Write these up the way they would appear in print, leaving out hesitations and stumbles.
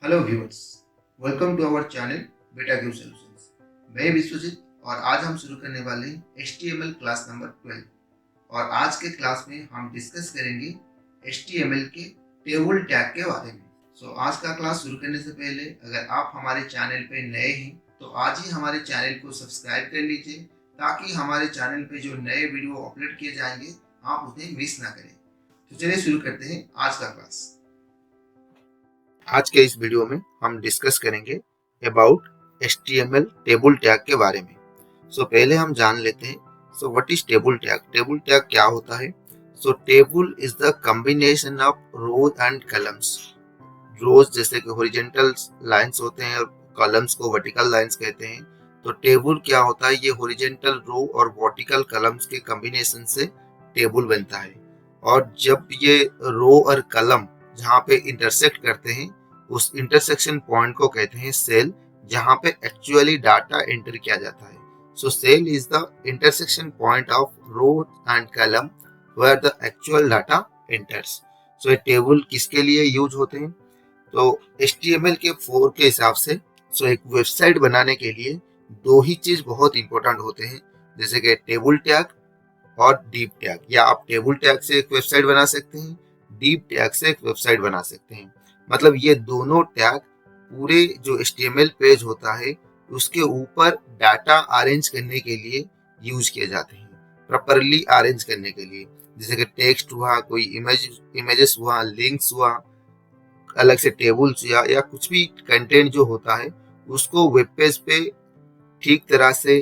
Hello viewers, welcome to our channel Beta Q Solutions. मैं विश्वजीत और आज हम शुरू करने वाले हैं HTML क्लास नंबर 12 और आज के क्लास में हम डिस्कस करेंगे HTML के टेबल टैग के बारे में। आज का क्लास शुरू करने से पहले अगर आप हमारे चैनल पे नए हैं तो आज ही हमारे चैनल को सब्सक्राइब कर लीजिए ताकि हमारे चैनल पे जो नए वीडियो अपलोड किए जाएंगे आप उन्हें मिस ना करें। तो चलिए शुरू करते हैं आज का क्लास। आज के इस वीडियो में हम डिस्कस करेंगे अबाउट HTML टेबल टैग के बारे में। पहले हम जान लेते हैं what is table tag. Table tag क्या होता है? Table is the combination of rows and columns. Rows जैसे कि हॉरिजॉन्टल लाइंस होते हैं और कॉलम्स को वर्टिकल लाइंस कहते हैं। तो टेबल क्या होता है? ये हॉरिजॉन्टल रो और वर्टिकल कॉलम्स के कॉम्बिनेशन से टेबल बनता है। और जब ये रो और कॉलम जहाँ पे इंटरसेक्ट करते हैं उस इंटरसेक्शन पॉइंट को कहते हैं सेल, जहाँ पे एक्चुअली डाटा एंटर किया जाता है। Cell is the intersection point of row and column where the actual data enters. ये टेबल किसके लिए यूज होते हैं? तो HTML के 4 के हिसाब से एक वेबसाइट बनाने के लिए दो ही चीज बहुत इंपॉर्टेंट होते हैं, जैसे कि टेबल टैग और डीप टैग। या आप टेबल टैग से एक वेबसाइट बना सकते हैं, डीप टैग से एक वेबसाइट बना सकते हैं। मतलब ये दोनों टैग पूरे जो HTML पेज होता है उसके ऊपर डाटा अरेंज करने के लिए यूज किए जाते हैं, प्रॉपरली अरेंज करने के लिए। जैसे कि टेक्स्ट हुआ, कोई इमेजेस हुआ, लिंक्स हुआ, अलग से टेबल्स या कुछ भी कंटेंट जो होता है उसको वेब पेज पे ठीक तरह से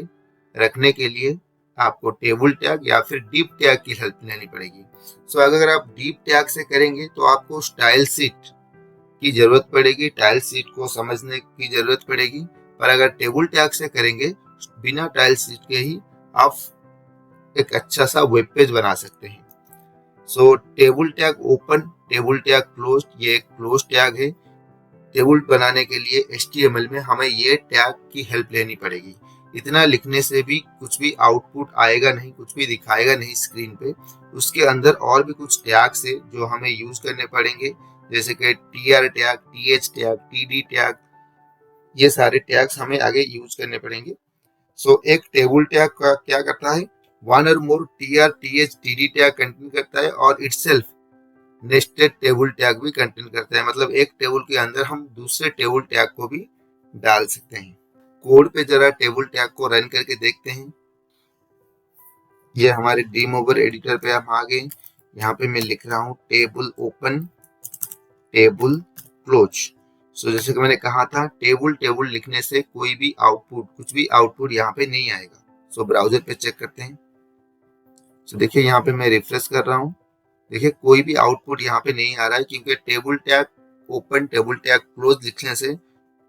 रखने के लिए आपको टेबल टैग या फिर डीप टैग की हेल्प लेनी पड़ेगी। अगर आप डीप टैग से करेंगे तो आपको स्टाइल शीट की जरूरत पड़ेगी, टाइल शीट को समझने की जरूरत पड़ेगी। पर अगर टेबल टैग से करेंगे बिना टाइल शीट के ही आप एक अच्छा सा वेब पेज बना सकते हैं। Table tag open, table tag close, ये एक क्लोज टैग है। टेबल बनाने के लिए HTML में हमें ये टैग की हेल्प लेनी पड़ेगी। इतना लिखने से भी कुछ भी आउटपुट आएगा नहीं, कुछ भी दिखाएगा नहीं स्क्रीन पे। उसके अंदर और भी कुछ टैग्स है जो हमें यूज करने पड़ेंगे, जैसे कि TR tag, TH tag, TD tag. ये सारे टैग्स हमें आगे यूज करने पड़ेंगे। एक टेबल टैग का क्या करता है? वन और मोर TR, TH, TD tag contain करता है और इटसेल्फ नेस्टेड टेबल टैग भी कंटेन करता है। मतलब एक टेबल के अंदर हम दूसरे टेबल टैग को भी डाल सकते हैं। कोड पे जरा टेबल टैग को रन करके देखते हैं। ये हमारे डीमोवर एडिटर पे हम आ गए। यहाँ पे मैं लिख रहा हूँ टेबल ओपन, टेबल क्लोज। जैसे कि मैंने कहा था, टेबल लिखने से कोई भी आउटपुट, कुछ भी आउटपुट यहाँ पे नहीं आएगा। ब्राउजर पे चेक करते हैं। देखिए यहाँ पे मैं रिफ्रेश कर रहा हूँ, देखिए कोई भी आउटपुट यहाँ पे नहीं आ रहा है, क्योंकि table tag open, table tag close लिखने से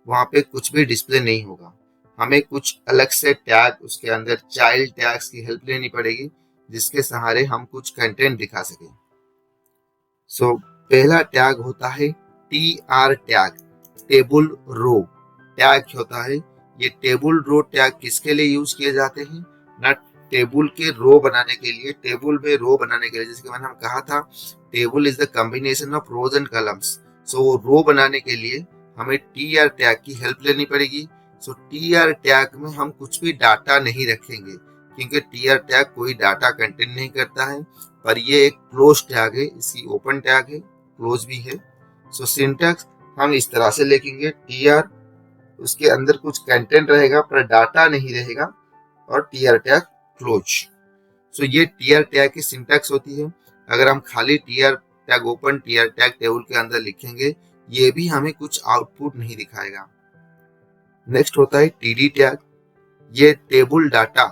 वहां पे कुछ भी डिस्प्ले नहीं होगा। हमें कुछ अलग से टैग, उसके अंदर चाइल्ड टैग्स की हेल्प लेनी पड़ेगी जिसके सहारे हम कुछ कंटेंट दिखा सकें। पहला टैग होता है TR tag, table row tag होता है। ये टेबल रो टैग किसके लिए यूज किए जाते हैं? ना टेबल के रो बनाने के लिए, टेबल में रो बनाने के लिए। जैसे मैंने कहा था, table is the combination of rows and columns. Row बनाने के लिए हमें TR टैग की हेल्प लेनी पड़ेगी। TR टैग में हम कुछ भी डाटा नहीं रखेंगे, क्योंकि TR टैग कोई डाटा कंटेन नहीं करता है। पर ये एक क्लोज टैग है, इसकी ओपन टैग है, क्लोज भी है। सिंटैक्स हम इस तरह से लिखेंगे, TR उसके अंदर कुछ कंटेंट रहेगा पर डाटा नहीं रहेगा, और TR टैग क्लोज। ये TR टैग की सिंटैक्स होती है। अगर हम खाली TR tag open, TR tag table के अंदर लिखेंगे, ये भी हमें कुछ आउटपुट नहीं दिखाएगा। नेक्स्ट होता है TD टैग। ये टेबल डाटा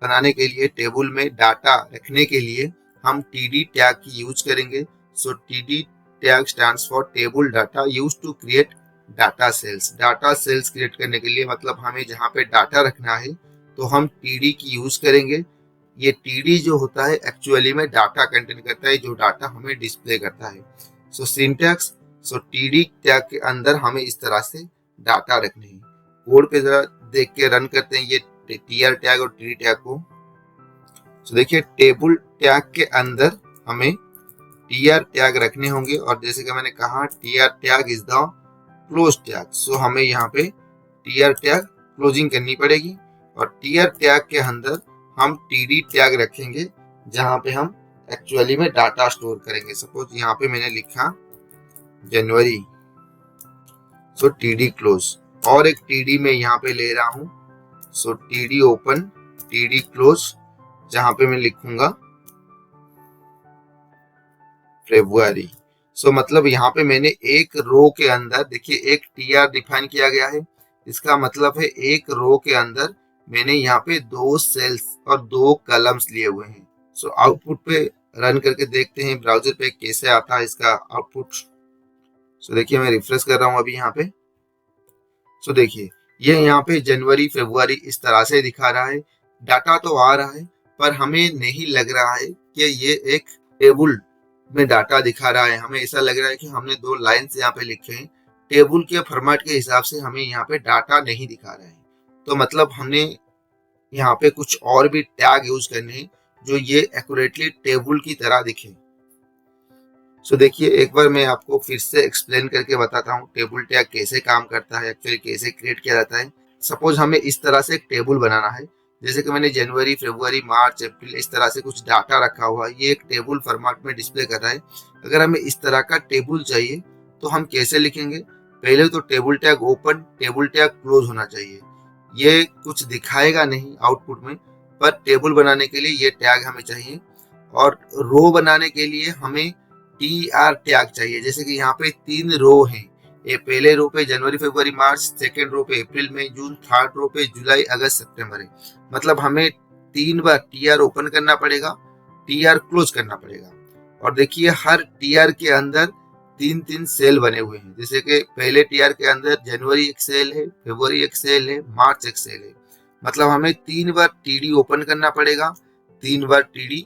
बनाने के लिए, टेबल में डाटा रखने के लिए हम TD टैग की यूज करेंगे। TD tag stands for table data use to create data cells. Data cells create करने के लिए, मतलब हमें जहाँ पे डाटा रखना है तो हम TD की यूज करेंगे। ये TD जो होता है एक्चुअली में डाटा कंटेन करता है, जो डाटा हमें डिस्प्ले करता है। सिंटैक्स, TD टैग के अंदर हमें इस तरह से डाटा रखने हैं। कोड पे जरा देख के रन करते हैं ये TR टैग और TD टैग को। देखिए टेबल टैग के अंदर हमें TR टैग रखने होंगे, और जैसे कि मैंने कहा, TR tag is the close tag. So हमें यहाँ पे टीआर टैग क्लोजिंग करनी पड़ेगी और टीआर टैग के अंदर हम टीडी टैग रखेंगे जहाँ पे हम एक्चुअली में डाटा स्टोर करेंगे। सपोज यहाँ पे मैंने लिखा जनवरी, सो टीडी क्लोज, और एक टीडी में यहाँ पे ले रहा हूँ, सो टीडी ओपन, टीडी क्लोज, जहां पे मैं लिखूंगा फेब्रुआरी। सो मतलब यहाँ पे मैंने एक रो के अंदर, देखिए एक टीआर डिफाइन किया गया है, इसका मतलब है एक रो के अंदर मैंने यहाँ पे 2 सेल्स और 2 कॉलम्स लिए हुए हैं। सो आउटपुट पे रन करके देखते हैं ब्राउजर पे कैसे आता है इसका आउटपुट। सो देखिए मैं रिफ्रेश कर रहा हूँ अभी यहाँ पे। सो देखिए ये यहाँ पे जनवरी फरवरी इस तरह से दिखा रहा है, डाटा तो आ रहा है पर हमें नहीं लग रहा है कि ये एक टेबल में डाटा दिखा रहा है। हमें ऐसा लग रहा है कि हमने 2 लाइन्स यहाँ पे लिखे हैं, टेबल के फॉर्मेट के हिसाब से हमें यहाँ पे डाटा नहीं दिखा रहा है। तो मतलब हमने यहाँ पे कुछ और भी टैग यूज करने हैं जो ये एक्यूरेटली टेबल की तरह दिखे। सो देखिए एक बार मैं आपको फिर से एक्सप्लेन करके बताता हूँ टेबल टैग कैसे काम करता है, एक्चुअली कैसे क्रिएट किया जाता है। सपोज हमें इस तरह से एक टेबल बनाना है, जैसे कि मैंने जनवरी फरवरी मार्च अप्रैल इस तरह से कुछ डाटा रखा हुआ है, ये एक टेबल फॉर्मेट में डिस्प्ले कर रहा है। अगर हमें इस तरह का टेबल चाहिए तो हम कैसे लिखेंगे? पहले तो table tag open, table tag close होना चाहिए। ये कुछ दिखाएगा नहीं आउटपुट में, पर टेबल बनाने के लिए ये टैग हमें चाहिए। और रो बनाने के लिए हमें टीआर टैग चाहिए। जैसे कि यहाँ पे 3 रो हैं, ये पहले रो पे जनवरी फरवरी मार्च, सेकेंड रो पे अप्रैल मई जून, थर्ड रो पे जुलाई अगस्त सितंबर है। मतलब हमें 3 बार टीआर ओपन करना पड़ेगा, टीआर क्लोज करना पड़ेगा। और देखिए हर टीआर के अंदर 3-3 सेल बने हुए हैं। जैसे कि पहले टीआर के अंदर जनवरी एक सेल है, फरवरी एक सेल है, मार्च एक सेल है। मतलब हमें 3 बार टीडी ओपन करना पड़ेगा, 3 बार टीडी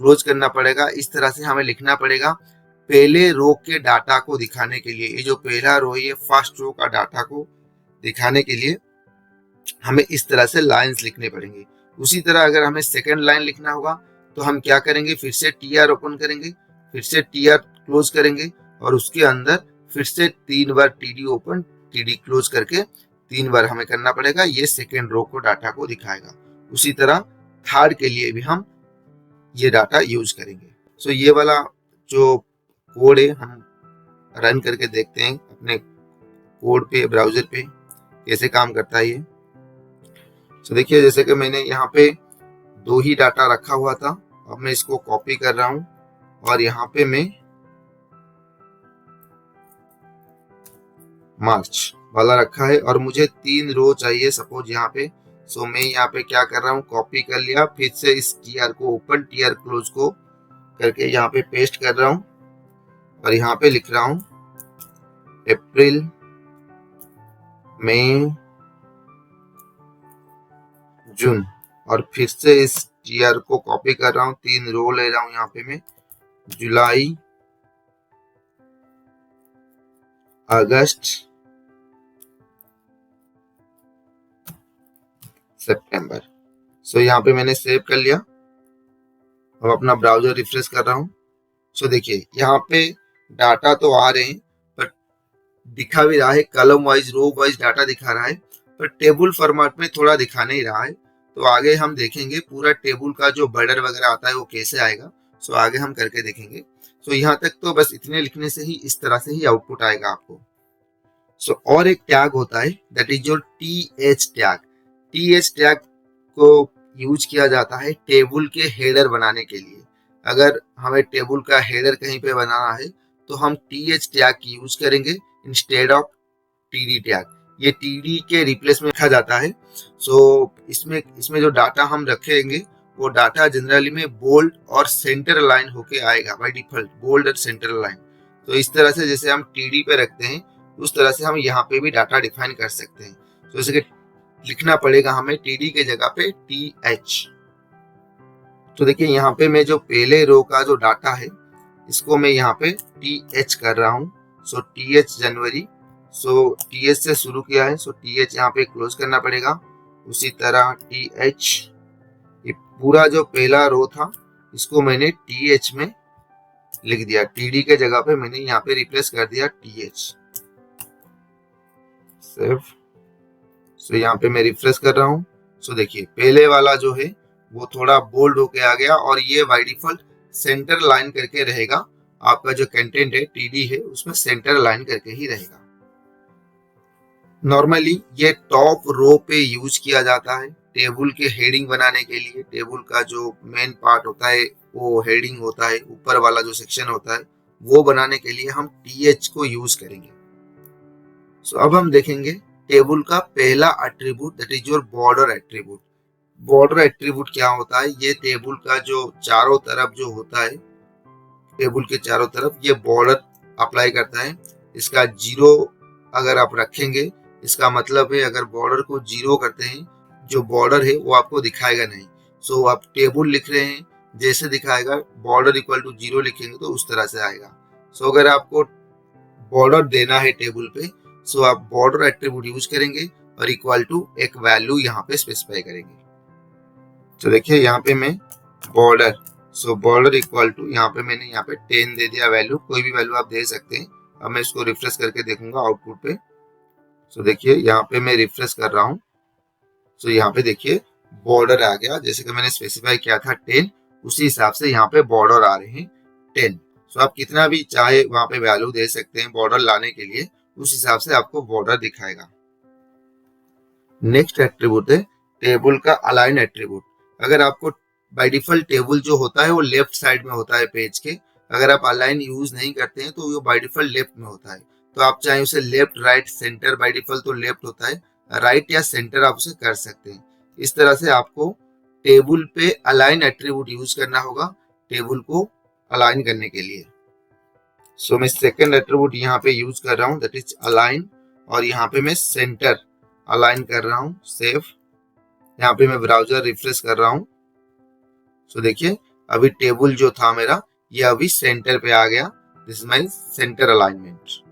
क्लोज करना पड़ेगा। इस तरह से हमें लिखना पड़ेगा पहले रो के डाटा को दिखाने के लिए। ये जो पहला रो है ये फर्स्ट रो का डाटा को दिखाने के लिए हमें इस तरह से लाइंस लिखने पड़ेंगे। उसी तरह अगर हमें सेकंड लाइन लिखना होगा तो हम क्या करेंगे, फिर से टीआर ओपन करेंगे, फिर से टीआर क्लोज करेंगे और उसके अंदर फिर से 3 बार टीडी ओपन टीडी क्लोज करके 3 बार हमें करना पड़ेगा। ये सेकेंड रो को डाटा को दिखाएगा। उसी तरह थर्ड के लिए भी हम ये डाटा यूज करेंगे। सो ये वाला जो कोड है हम रन करके देखते हैं अपने कोड पे, ब्राउजर पे कैसे काम करता है ये। तो देखिए जैसे कि मैंने यहाँ पे 2 ही डाटा रखा हुआ था, अब मैं इसको कॉपी कर रहा हूँ और यहाँ पे मैं मार्च वाला रखा है और मुझे 3 रो चाहिए सपोज यहाँ पे। सो मैं यहाँ पे क्या कर रहा हूँ, कॉपी कर लिया, फिर से इस टीआर को ओपन टीआर क्लोज को करके यहाँ पे पेस्ट कर रहा हूँ और यहाँ पे लिख रहा हूँ अप्रैल मई जून और फिर से इस टीआर को कॉपी कर रहा हूँ, 3 रो ले रहा हूँ यहाँ पे मैं, जुलाई अगस्त सितंबर। सो यहाँ पे मैंने सेव कर लिया। अब अपना ब्राउजर रिफ्रेश कर रहा हूँ। सो देखिए यहाँ पे डाटा तो आ रहे हैं पर दिखा भी रहा है, column wise row wise data दिखा रहा है, पर टेबल फॉर्मेट में थोड़ा दिखा नहीं रहा है। तो आगे हम देखेंगे पूरा टेबल का जो बॉर्डर वगैरह आता है वो कैसे आएगा। सो आगे हम करके देखेंगे। सो यहाँ तक तो बस इतने लिखने से ही इस तरह से ही आउटपुट आएगा आपको। सो और एक टैग होता है that is your TH tag. TH tag को यूज किया जाता है टेबल के हेडर बनाने के लिए। अगर हमें टेबल का हेडर कहीं पे बनाना है तो हम टीएच टैग की यूज करेंगे इंस्टेड ऑफ टीडी टैग। ये टीडी के रिप्लेस में रखा जाता है। सो इसमें जो डाटा हम रखेंगे वो डाटा जनरली में बोल्ड और सेंटर लाइन होके आएगा बाय डिफॉल्ट, बोल्ड और सेंटर लाइन। तो इस तरह से जैसे हम टीडी पे रखते हैं उस तरह से हम यहाँ पे भी डाटा डिफाइन कर सकते हैं। तो जैसे कि लिखना पड़ेगा हमें टीडी के जगह पे टीएच। तो देखिए यहाँ पे मैं जो पहले रो का जो डाटा है इसको मैं यहाँ पे टीएच कर रहा हूँ। सो टीएच जनवरी, सो टीएच से शुरू किया है, सो टीएच यहाँ पे क्लोज करना पड़ेगा। उसी तरह टीएच, ये पूरा जो पहला रो था इसको मैंने टीएच में लिख दिया, टीडी के जगह पे मैंने यहाँ पे रिप्लेस कर दिया टीएच। सेव। सो यहाँ पे मैं रिफ्रेश कर रहा हूँ। सो देखिए पहले वाला जो है वो थोड़ा बोल्ड होके आ गया और ये बाय डिफॉल्ट सेंटर लाइन करके रहेगा। आपका जो कंटेंट है टीडी है उसमें सेंटर लाइन करके ही रहेगा। नॉर्मली ये टॉप रो पे यूज किया जाता है टेबल के हेडिंग बनाने के लिए। टेबल का जो मेन पार्ट होता है वो हेडिंग होता है, ऊपर वाला जो सेक्शन होता है वो बनाने के लिए हम टीएच को यूज करेंगे। सो अब हम देखेंगे टेबल का पहला attribute, that is your border attribute. Border attribute क्या होता है? ये टेबल का जो चारों तरफ जो होता है, टेबल के चारों तरफ ये बॉर्डर अप्लाई करता है। इसका जीरो अगर आप रखेंगे, इसका मतलब है अगर बॉर्डर को जीरो करते हैं, जो बॉर्डर है वो आपको दिखाएगा नहीं। सो आप टेबल लिख रहे हैं, जैसे दिखाएगा बॉर्डर इक्वल टू जीरो लिखेंगे तो उस तरह से आएगा। सो अगर आपको बॉर्डर देना है टेबल पे, सो आप बॉर्डर एट्रीब्यूट यूज करेंगे और इक्वल टू एक वैल्यू यहाँ पे स्पेसिफाई करेंगे। तो देखिए यहाँ पे मैं border, so border equal to यहाँ पे मैंने यहाँ पे 10 दे दिया वैल्यू, कोई भी वैल्यू आप दे सकते हैं। अब मैं इसको रिफ्रेश करके देखूंगा आउटपुट पे। सो देखिए यहाँ पे मैं रिफ्रेश कर रहा हूँ। सो यहाँ पे देखिए बॉर्डर आ गया, जैसे कि मैंने स्पेसिफाई किया था 10, उसी हिसाब से यहाँ पे बॉर्डर आ रहे हैं 10। सो आप कितना भी चाहे वहां पे वैल्यू दे सकते हैं बॉर्डर लाने के लिए, उस हिसाब से आपको बॉर्डर दिखाएगा। नेक्स्ट एट्रीब्यूट है टेबल का अलाइन एट्रीब्यूट। अगर आपको बाय डिफॉल्ट टेबल जो होता है वो लेफ्ट साइड में होता है पेज के, अगर आप अलाइन यूज नहीं करते हैं तो वो बाय डिफॉल्ट लेफ्ट में होता है। तो आप चाहे उसे left, right, centre, by default तो लेफ्ट होता है, राइट या सेंटर आप उसे कर सकते हैं। इस तरह से आपको टेबल पे अलाइन एट्रीब्यूट यूज करना होगा टेबल को अलाइन करने के लिए। सो मैं सेकंड एट्रीब्यूट यहाँ पे यूज कर रहा हूँ, दैट इज अलाइन, और यहाँ पे मैं सेंटर अलाइन कर रहा हूँ, सेव। यहाँ पे मैं ब्राउजर रिफ्रेश कर रहा हूँ। सो देखिए अभी टेबल जो था मेरा ये अभी सेंटर पे आ गया। This is my centre alignment.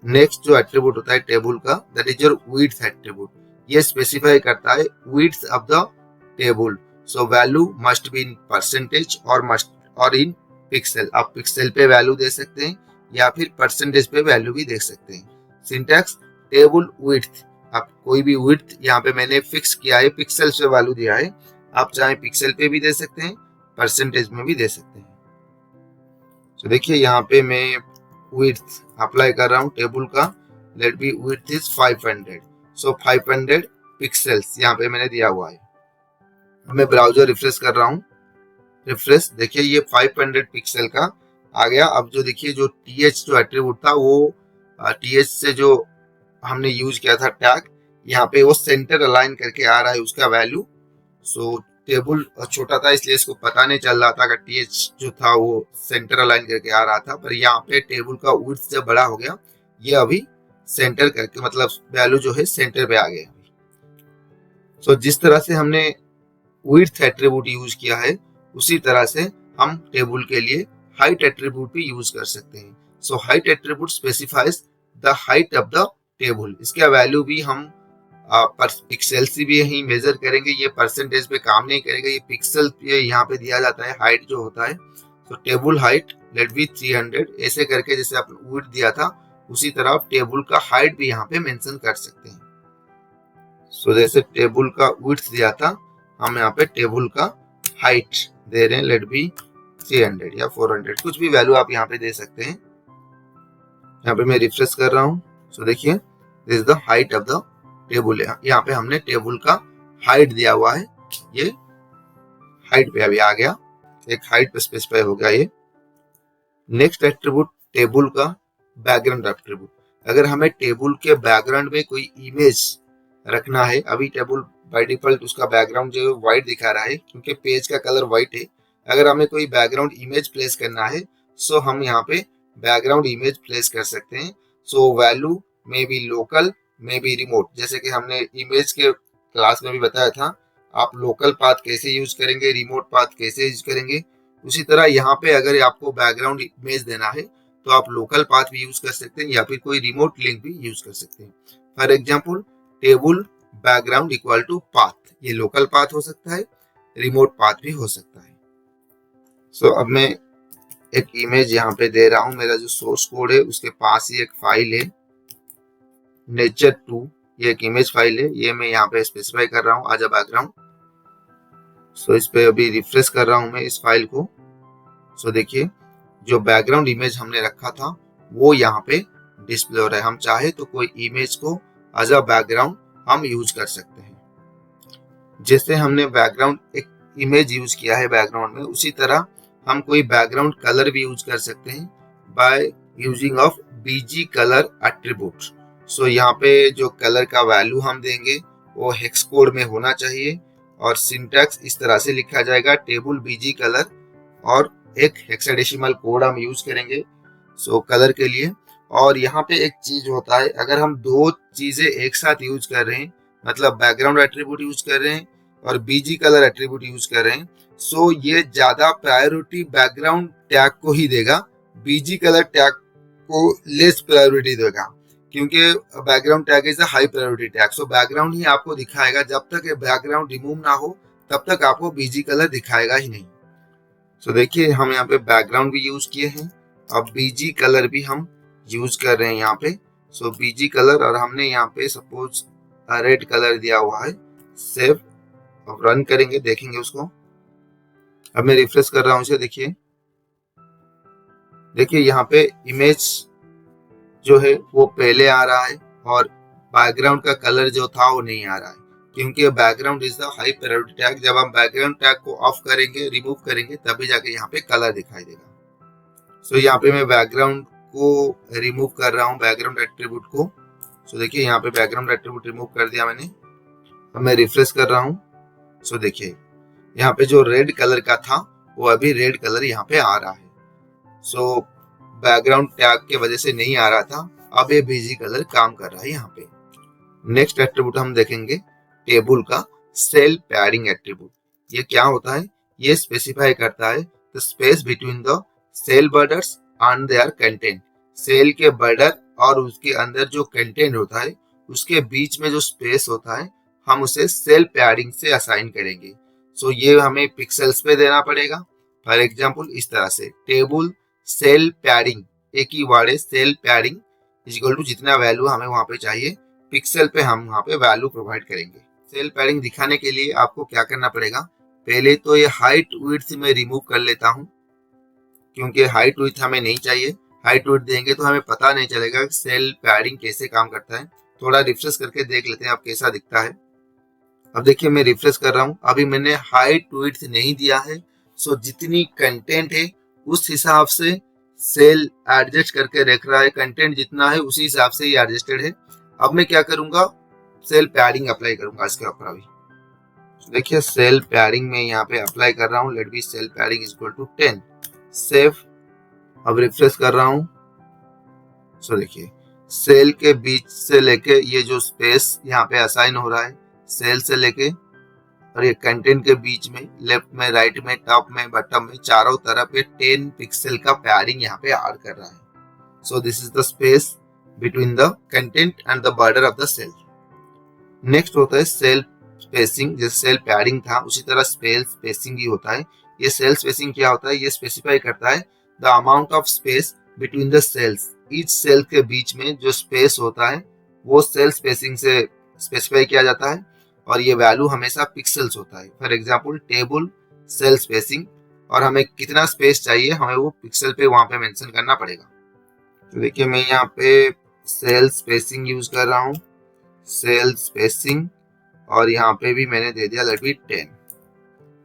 Next जो एट्रीब्यूट होता है टेबल का, that is your width attribute. ये स्पेसिफाई करता है width of the table. So value must be in percentage और इन पिक्सल। आप पिक्सल पे वैल्यू दे सकते हैं या फिर परसेंटेज पे वैल्यू भी दे सकते हैं। सिंटैक्स टेबल विड्थ, आप कोई भी विड्थ यहाँ पे मैंने फिक्स किया है, पिक्सल से वैल्यू दिया है, आप चाहे पिक्सल पे भी दे सकते हैं, परसेंटेज में भी दे सकते हैं। तो देखिए यहाँ पे मैं विड्थ अप्लाई कर रहा हूँ टेबल का, let be width is 500। So 500 pixels यहाँ पे मैंने दिया हुआ है। मैं ब्राउजर रिफ्रेश कर रहा हूँ, रिफ्रेश, देखिए ये 500 पिक्सल का आ गया। अब जो देखिए जो टीएच जो एट्रीब्यूट था वो टीएच से जो हमने यूज किया था टैग, यहाँ पे वो सेंटर अलाइन करके आ रहा है उसका वैल्यू। सो टेबल छोटा था इसलिए इसको पता नहीं चल रहा था कि टीएच जो था वो सेंटर अलाइन करके आ रहा था, पर यहाँ पे टेबल का विड्थ जब बड़ा हो गया ये अभी सेंटर करके, मतलब वैल्यू जो है सेंटर पे आ गया। सो जिस तरह से हमने विड्थ एट्रीब्यूट यूज किया है उसी तरह से हम टेबल के लिए हाइट एट्रीब्यूट भी यूज कर सकते हैं। So height attribute specifies the height of the table. इसका वैल्यू भी हम पिक्सल से भी यही मेजर करेंगे, ये परसेंटेज पे काम नहीं करेगा, ये पिक्सल पे यहाँ पे दिया जाता है हाइट जो होता है। तो टेबल हाइट लेट बी 300, ऐसे करके जैसे आपने विड्थ दिया था उसी तरह आप टेबल का हाइट भी यहाँ पे मेंशन कर सकते हैं। सो जैसे टेबल का विड्थ दिया था, हम यहाँ पे टेबल का हाइट दे रहे हैं, लेट बी 300 या 400, कुछ भी वैल्यू आप यहाँ पे दे सकते हैं। यहाँ पे मैं रिफ्रेश कर रहा हूँ। सो देखिए this is the height of the table. यहाँ पे हमने टेबल का हाइट दिया हुआ है, ये हाइट पे अभी आ गया, एक हाइट पे स्पेसिफाई हो गया ये। नेक्स्ट एट्रीब्यूट टेबल का बैकग्राउंड एट्रीब्यूट। अगर हमें टेबल के बैकग्राउंड में कोई इमेज रखना है, अभी टेबल बाय डिफॉल्ट उसका बैकग्राउंड जो है व्हाइट दिखा रहा है क्योंकि पेज का कलर व्हाइट है। अगर हमें कोई बैकग्राउंड इमेज प्लेस करना है सो हम यहाँ पे बैकग्राउंड इमेज प्लेस कर सकते हैं। So value may be local, may be remote, जैसे कि हमने इमेज के क्लास में भी बताया था, आप लोकल पाथ कैसे यूज करेंगे, रिमोट पाथ कैसे यूज करेंगे, उसी तरह यहाँ पे अगर आपको बैकग्राउंड इमेज देना है तो आप लोकल पाथ भी यूज कर सकते हैं या फिर कोई रिमोट लिंक भी यूज कर सकते हैं। For example table background equal to path, ये लोकल पाथ हो सकता है, रिमोट पाथ भी हो सकता है। सो अब मैं एक इमेज यहाँ पे दे रहा हूँ, मेरा जो सोर्स कोड है उसके पास ही एक फाइल है, नेचर 2, ये एक इमेज फाइल है, ये मैं यहाँ पे स्पेसिफाई कर रहा हूँ एज अ बैकग्राउंड। सो इस पे अभी रिफ्रेश कर रहा हूँ मैं इस फाइल को। सो देखिए जो बैकग्राउंड इमेज हमने रखा था वो यहाँ पे डिस्प्ले हो रहा है। हम चाहे तो कोई इमेज को एज अ बैकग्राउंड हम यूज कर सकते हैं। जैसे हमने बैकग्राउंड एक इमेज यूज किया है बैकग्राउंड में, उसी तरह हम कोई बैकग्राउंड कलर भी यूज कर सकते हैं by using of BG colour attribute. So यहाँ पे जो कलर का वैल्यू हम देंगे वो हेक्स कोड में होना चाहिए और सिंटैक्स इस तरह से लिखा जाएगा टेबल बीजी कलर, और एक हेक्साडेसिमल कोड हम यूज करेंगे सो कलर के लिए। और यहाँ पे एक चीज होता है, अगर हम दो चीजें एक साथ यूज कर रहे हैं, मतलब बैकग्राउंड एट्रीब्यूट यूज कर रहे हैं और बीजी कलर एट्रीब्यूट यूज कर रहे हैं, सो ये ज्यादा प्रायोरिटी बैकग्राउंड टैग को ही देगा, बीजी कलर टैग को लेस प्रायोरिटी देगा, क्योंकि background tag is a high priority tag. So background ही आपको दिखाएगा, जब तक ये बैकग्राउंड रिमूव ना हो तब तक आपको बीजी कलर दिखाएगा ही नहीं। सो देखिए हम यहाँ पे बैकग्राउंड भी यूज किए हैं, अब बीजी कलर भी हम यूज कर रहे हैं यहाँ पे। सो बीजी कलर, और हमने यहाँ पे सपोज रेड कलर दिया हुआ है। सेव, अब रन करेंगे, देखेंगे उसको। अब मैं रिफ्रेश कर रहा हूँ इसे, देखिए देखिए यहाँ पे इमेज जो है वो पहले आ रहा है और बैकग्राउंड का कलर जो था वो नहीं आ रहा है, क्योंकि background is the high priority tag. जब हम बैकग्राउंड टैग को ऑफ करेंगे, रिमूव करेंगे, तभी जाके यहाँ पे कलर दिखाई देगा। सो यहाँ पे मैं बैकग्राउंड को रिमूव कर रहा हूँ, बैकग्राउंड एट्रीब्यूट को। सो देखिए यहाँ पे बैकग्राउंड एट्रीब्यूट रिमूव कर दिया मैंने। अब मैं रिफ्रेश कर रहा हूँ। सो देखिए यहाँ पे जो रेड कलर का था वो अभी रेड कलर यहाँ पे आ रहा है। सो बैकग्राउंड टैग के वजह से नहीं आ रहा था, अब ये बीजी कलर काम कर रहा है यहाँ पे। नेक्स्ट एट्रीब्यूट हम देखेंगे टेबल का सेल पैडिंग एट्रीब्यूट। ये क्या होता है? ये स्पेसिफाई करता है the space between the cell borders and their content. Cell के बॉर्डर और उसके अंदर जो कंटेंट होता है उसके बीच में जो स्पेस होता है हम उसे सेल पैडिंग से असाइन करेंगे। सो ये हमें पिक्सल्स पे देना पड़ेगा। फॉर एग्जांपल इस तरह से टेबल सेल पैडिंग, एक ही वर्ड है सेल पैडिंग, इक्वल टू जितना वैल्यू हमें वहां पे चाहिए पिक्सल पे हम वहां पे वैल्यू प्रोवाइड करेंगे। सेल पैडिंग दिखाने के लिए आपको क्या करना पड़ेगा, पहले तो ये हाइट विड्थ में रिमूव कर लेता हूं, क्योंकि हाइट विड्थ हमें नहीं चाहिए। हाइट विड्थ देंगे तो हमें पता नहीं चलेगा कि सेल पैडिंग कैसे काम करता है। थोड़ा रिफ्रेश करके देख लेते हैं अब कैसा दिखता है। अब देखिए मैं रिफ्रेश कर रहा हूँ, अभी मैंने हाइट विड्थ नहीं दिया है। सो जितनी कंटेंट है उस हिसाब से सेल एडजस्ट करके रख रहा है, कंटेंट जितना है उसी हिसाब से ही एडजस्टेड है। अब मैं क्या करूंगा, सेल पैडिंग अप्लाई करूंगा इसके ऊपर। अभी देखिए सेल पैडिंग में यहाँ पे अप्लाई कर रहा हूँ, let be cell padding is equal to 10। Save, अब रिफ्रेश कर रहा हूँ। सो देखिए सेल के बीच से लेके ये जो स्पेस यहाँ पे असाइन हो रहा है, सेल से लेके और ये कंटेंट के बीच में, लेफ्ट में, राइट में, टॉप में, बॉटम में, चारों तरफ ये 10 पिक्सल का पैडिंग यहाँ पे ऐड कर रहा है। So this is the space between the content and the border of the cell. Next होता है सेल स्पेसिंग। जैसे सेल पैडिंग था उसी तरह सेल स्पेसिंग भी होता है। ये सेल स्पेसिंग क्या होता है, ये स्पेसिफाई करता है the amount of space between the cells. Each cell के बीच में जो स्पेस होता है वो सेल स्पेसिंग से स्पेसिफाई किया जाता है, और ये वैल्यू हमेशा पिक्सल्स होता है। For example table cell spacing, और हमें कितना स्पेस चाहिए हमें वो पिक्सल पे वहां पे मेंशन करना पड़ेगा। तो देखिए मैं यहाँ पे सेल स्पेसिंग यूज कर रहा हूँ, सेल स्पेसिंग, और यहाँ पे भी मैंने दे दिया लेट बी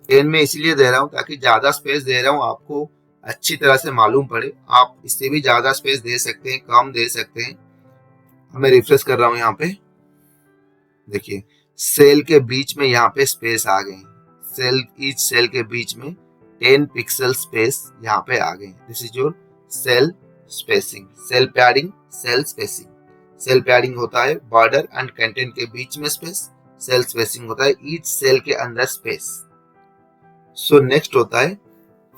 10 में इसलिए दे रहा हूँ ताकि ज्यादा स्पेस दे रहा हूँ, आपको अच्छी तरह से मालूम पड़े। आप इससे भी ज्यादा स्पेस दे सकते हैं, कम दे सकते हैं। मैं रिफ्रेश कर रहा हूँ यहाँ पे, देखिए सेल के बीच में यहाँ पे स्पेस आ गए। सेल, ईच सेल के बीच में 10 पिक्सल स्पेस यहाँ पे आ गए। This is your cell spacing, cell padding, cell spacing. Cell padding होता है बॉर्डर एंड कंटेंट के बीच में स्पेस, सेल स्पेसिंग होता है ईच सेल के अंदर स्पेस। सो नेक्स्ट होता है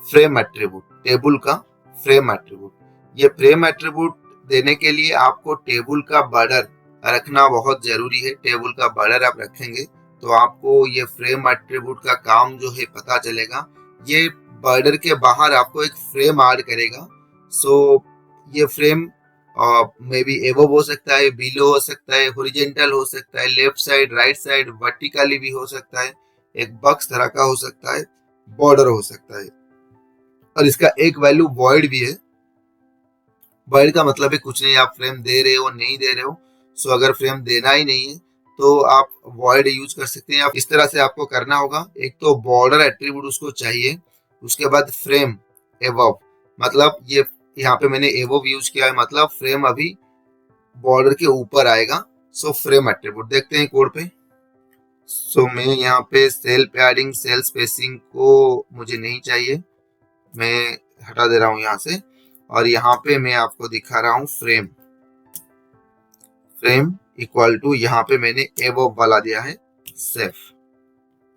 फ्रेम एट्रीब्यूट, टेबल का फ्रेम एट्रीब्यूट। ये फ्रेम एट्रीब्यूट देने के लिए आपको टेबल का बॉर्डर रखना बहुत जरूरी है। टेबल का बॉर्डर आप रखेंगे तो आपको ये फ्रेम एट्रीब्यूट का काम जो है पता चलेगा। ये बॉर्डर के बाहर आपको एक फ्रेम ऐड करेगा। सो ये फ्रेम मे बी एबव हो सकता है, बिलो हो सकता है, हॉरिजॉन्टल हो सकता है, left side, right side, vertically भी हो सकता है, एक बक्स तरह का हो सकता है, बॉर्डर हो सकता है, और इसका एक वैल्यू वॉइड भी है। वॉइड का मतलब है कुछ नहीं, आप फ्रेम दे रहे हो नहीं दे रहे हो। सो अगर फ्रेम देना ही नहीं है तो आप वॉइड यूज कर सकते हैं। आप इस तरह से आपको करना होगा, एक तो बॉर्डर एट्रीब्यूट उसको चाहिए, उसके बाद फ्रेम एबव, मतलब ये यहाँ पे मैंने एबव यूज किया है, मतलब फ्रेम अभी बॉर्डर के ऊपर आएगा। सो फ्रेम एट्रीब्यूट देखते हैं कोड पे। सो मैं यहाँ पे सेल पैडिंग, सेल स्पेसिंग को मुझे नहीं चाहिए, मैं हटा दे रहा हूँ यहाँ से, और यहाँ पे मैं आपको दिखा रहा हूँ फ्रेम। फ्रेम इक्वल टू यहाँ पे मैंने एबव वाला दिया है सेफ।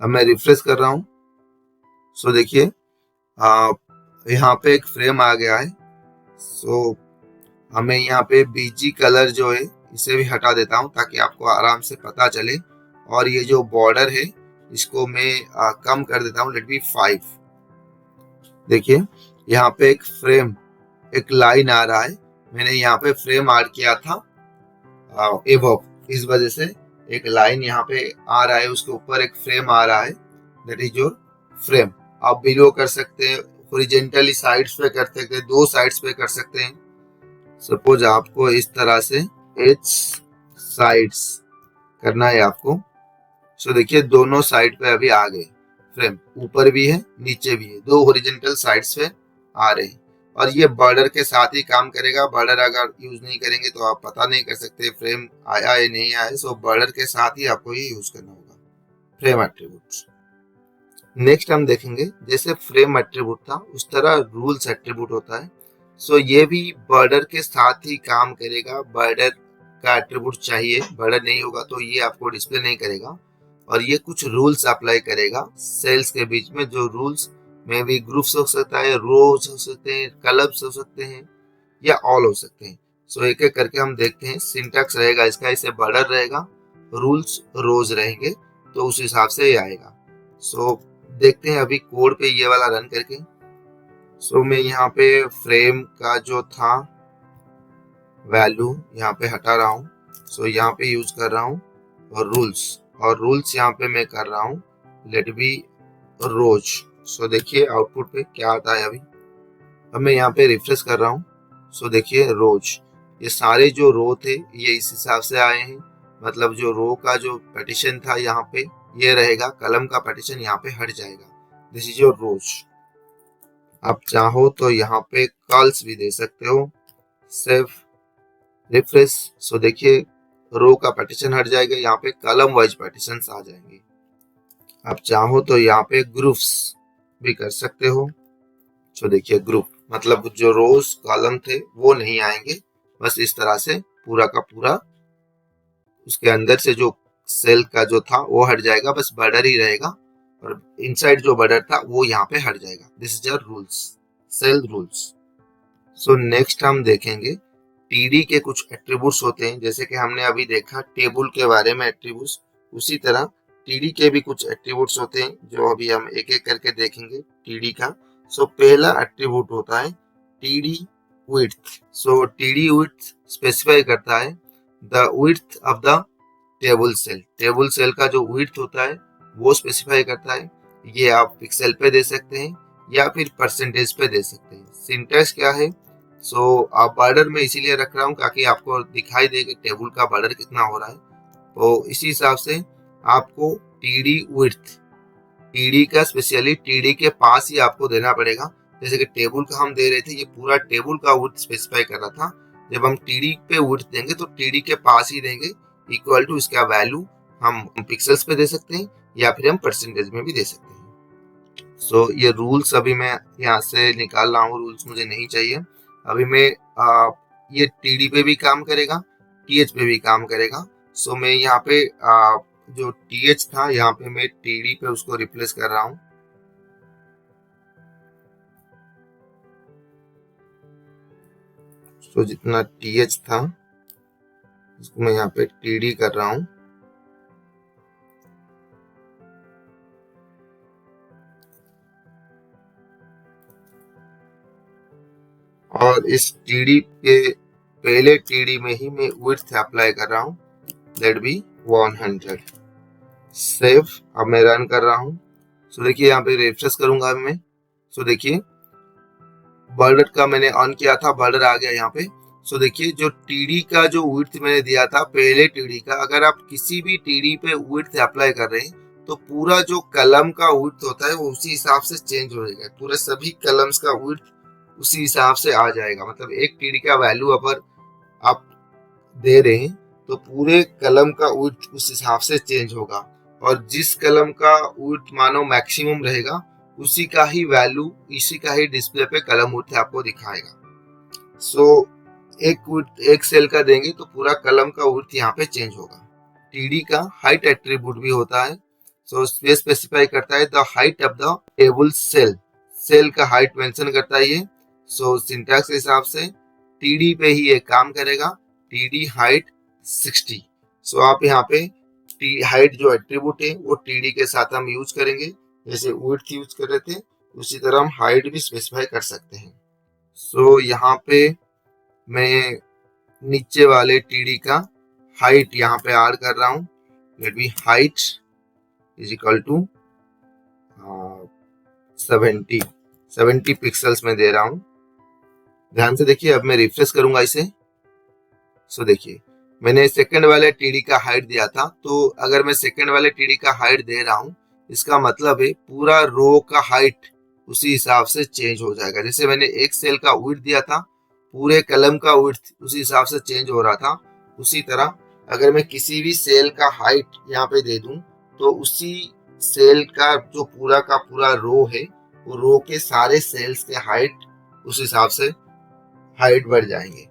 अब मैं रिफ्रेश कर रहा हूँ। सो देखिए यहाँ पे एक फ्रेम आ गया है। सो हमें यहाँ पे बीजी कलर जो है इसे भी हटा देता हूँ ताकि आपको आराम से पता चले। और ये जो बॉर्डर है इसको मैं कम कर देता हूँ, लेट बी 5। देखिए यहाँ पे एक फ्रेम, एक लाइन आ रहा है, मैंने यहाँ पे फ्रेम ऐड किया था एबव, इस वजह से एक लाइन यहाँ पे आ रहा है, उसके ऊपर एक फ्रेम आ रहा है, दैट इज योर फ्रेम। आप बिलो कर सकते हैं, हॉरिजॉन्टली साइड्स पे कर सकते हैं, दो साइड्स पे कर सकते हैं। सपोज आपको इस तरह से एच साइड्स करना है आपको। सो देखिए दोनों साइड पे अभी आ गए फ्रेम, ऊपर भी है नीचे भी है, दो हॉरिजॉन्टल साइड्स पे आ रहे हैं। और ये बॉर्डर के साथ ही काम करेगा। बॉर्डर अगर यूज नहीं करेंगे तो आप पता नहीं कर सकते फ्रेम आया है नहीं आया। सो बॉर्डर के साथ ही आपको ये यूज करना होगा फ्रेम एट्रीब्यूट। नेक्स्ट हम देखेंगे जैसे फ्रेम एट्रीब्यूट था उस तरह रूल्स एट्रीब्यूट होता है। सो ये भी बॉर्डर के साथ ही काम करेगा। बॉर्डर का एट्रीब्यूट चाहिए, बॉर्डर नहीं होगा तो ये आपको डिस्प्ले नहीं करेगा। और ये कुछ रूल्स अप्लाई करेगा सेल्स के बीच में, जो रूल्स में भी ग्रुप्स हो सकता है, रोज हो सकते हैं, कलम्स हो सकते हैं, या ऑल हो सकते हैं। सो एक एक करके हम देखते हैं। सिंटैक्स रहेगा इसका, इसे बॉर्डर रहेगा, रूल्स रोज रहेंगे, तो उस हिसाब से ये आएगा। सो देखते हैं अभी कोड पे ये वाला रन करके। सो मैं यहाँ पे फ्रेम का जो था वैल्यू यहाँ पे हटा रहा हूँ। सो यहाँ पे यूज कर रहा हूँ और रूल्स यहाँ पे मैं कर रहा हूँ लेट बी रोज। सो देखिए आउटपुट पे क्या आता है अभी। अब मैं यहाँ पे रिफ्रेश कर रहा हूँ। सो देखिए रोज, ये सारे जो रो थे ये इस हिसाब से आए हैं, मतलब जो रो का जो पेटिशन था यहाँ पे ये रहेगा, कलम का पेटिशन यहाँ पे हट जाएगा। दिस इज योर रोज। आप चाहो तो यहाँ पे कॉल्स भी दे सकते हो। Save, refresh. सो देखिए रो का पार्टीशन हट जाएगा, यहाँ पे कॉलम वाइज पार्टीशन आ जाएंगे। आप चाहो तो यहाँ पे ग्रुप्स भी कर सकते हो। सो देखिए ग्रुप मतलब जो रोज कॉलम थे वो नहीं आएंगे, बस इस तरह से पूरा का पूरा उसके अंदर से जो सेल का जो था वो हट जाएगा, बस बॉर्डर ही रहेगा, और इनसाइड जो बॉर्डर था वो यहाँ पे हट जाएगा। This is your rules, cell rules. So next हम देखेंगे टीडी के कुछ एट्रीब्यूट्स होते हैं, जैसे कि हमने अभी देखा टेबल के बारे में एट्रीब्यूट्स, उसी तरह टीडी के भी कुछ एट्रीब्यूट्स होते हैं जो अभी हम एक एक करके देखेंगे टीडी का। सो पहला एट्रीब्यूट होता है TD width. So TD width specify करता है the width of the table cell. Table cell का जो विड्थ होता है वो स्पेसिफाई करता है। ये आप पिक्सल पे दे सकते हैं या फिर परसेंटेज पे दे सकते हैं। सिंटैक्स क्या है? सो आप बॉर्डर में इसीलिए रख रहा हूँ ताकि आपको दिखाई दे कि टेबल का बॉर्डर कितना हो रहा है, तो इसी हिसाब से आपको टीडी विड्थ, टीडी का स्पेशली टीडी के पास ही आपको देना पड़ेगा। जैसे कि टेबल का हम दे रहे थे, ये पूरा टेबल का विड्थ स्पेसिफाई कर रहा था, जब हम टीडी पे विड्थ देंगे तो टीडी के पास ही देंगे, इक्वल टू इसका वैल्यू हम पिक्सल्स पे दे सकते हैं या फिर हम परसेंटेज में भी दे सकते हैं। सो ये रूल्स अभी मैं यहाँ से निकाल रहा हूँ, रूल्स मुझे नहीं चाहिए अभी। मैं ये टीडी पे भी काम करेगा, टीएच पे भी काम करेगा। सो मैं यहाँ पे जो टीएच था यहाँ पे मैं टीडी पे उसको रिप्लेस कर रहा हूँ। सो जितना टीएच था उसको मैं यहाँ पे टीडी कर रहा हूँ। और इस टीडी के पहले टीडी में ही मैं विड्थ अप्लाई कर रहा हूँ, लेट बी 100। सेव, अब मैं रन कर रहा हूँ। सो देखिए यहाँ पे रिफ्रेश करूंगा अब मैं। सो देखिए बॉर्डर का मैंने ऑन किया था, बॉर्डर आ गया यहाँ पे। सो देखिए जो टीडी का जो विड्थ मैंने दिया था पहले टीडी का, अगर आप किसी भी टीडी पे विड्थ अप्लाई कर रहे हैं तो पूरा जो कलम का विड्थ होता है वो उसी हिसाब से चेंज हो जाएगा। पूरे सभी कलम्स का विड्थ उसी हिसाब से आ जाएगा। मतलब एक टीडी का वैल्यू अगर आप दे रहे हैं तो पूरे कलम का विड्थ उस हिसाब से चेंज होगा, और जिस कलम का विड्थ मानो मैक्सिमम रहेगा उसी का ही वैल्यू, इसी का ही डिस्प्ले पे कलम विड्थ आपको दिखाएगा। सो एक सेल का देंगे तो पूरा कलम का विड्थ यहाँ पे चेंज होगा। टीडी का हाइट एट्रीब्यूट भी होता है। सो ये स्पेसिफाई करता है the height of the table cell, cell का हाइट मेंशन करता है ये। सो सिंटैक्स के हिसाब से टीडी पे ही ये काम करेगा, टीडी हाइट 60। सो आप यहाँ पे हाइट जो एट्रीब्यूट है वो टीडी के साथ हम यूज करेंगे, जैसे विड्थ यूज कर रहे थे उसी तरह हम हाइट भी स्पेसिफाई कर सकते हैं। सो यहाँ पे मैं नीचे वाले टीडी का हाइट यहाँ पे ऐड कर रहा हूँ। Let be height is equal to 70 pixels में दे रहा हूँ। ध्यान से देखिए, अब मैं रिफ्रेश करूंगा इसे। सो देखिए मैंने सेकंड वाले टीडी का हाइट दिया था, तो अगर मैं सेकंड वाले टीडी का हाइट दे रहा हूँ इसका मतलब है पूरा रो का हाइट उसी हिसाब से चेंज हो जाएगा। जैसे मैंने एक सेल का विड्थ दिया था, पूरे कलम का विड्थ उसी हिसाब से चेंज हो रहा था। उसी तरह अगर मैं किसी भी सेल का हाइट यहाँ पे दे दूं तो उसी सेल का जो पूरा का पूरा रो है वो रो के सारे सेल्स के हाइट उस हिसाब से हाइट बढ़ जाएंगे।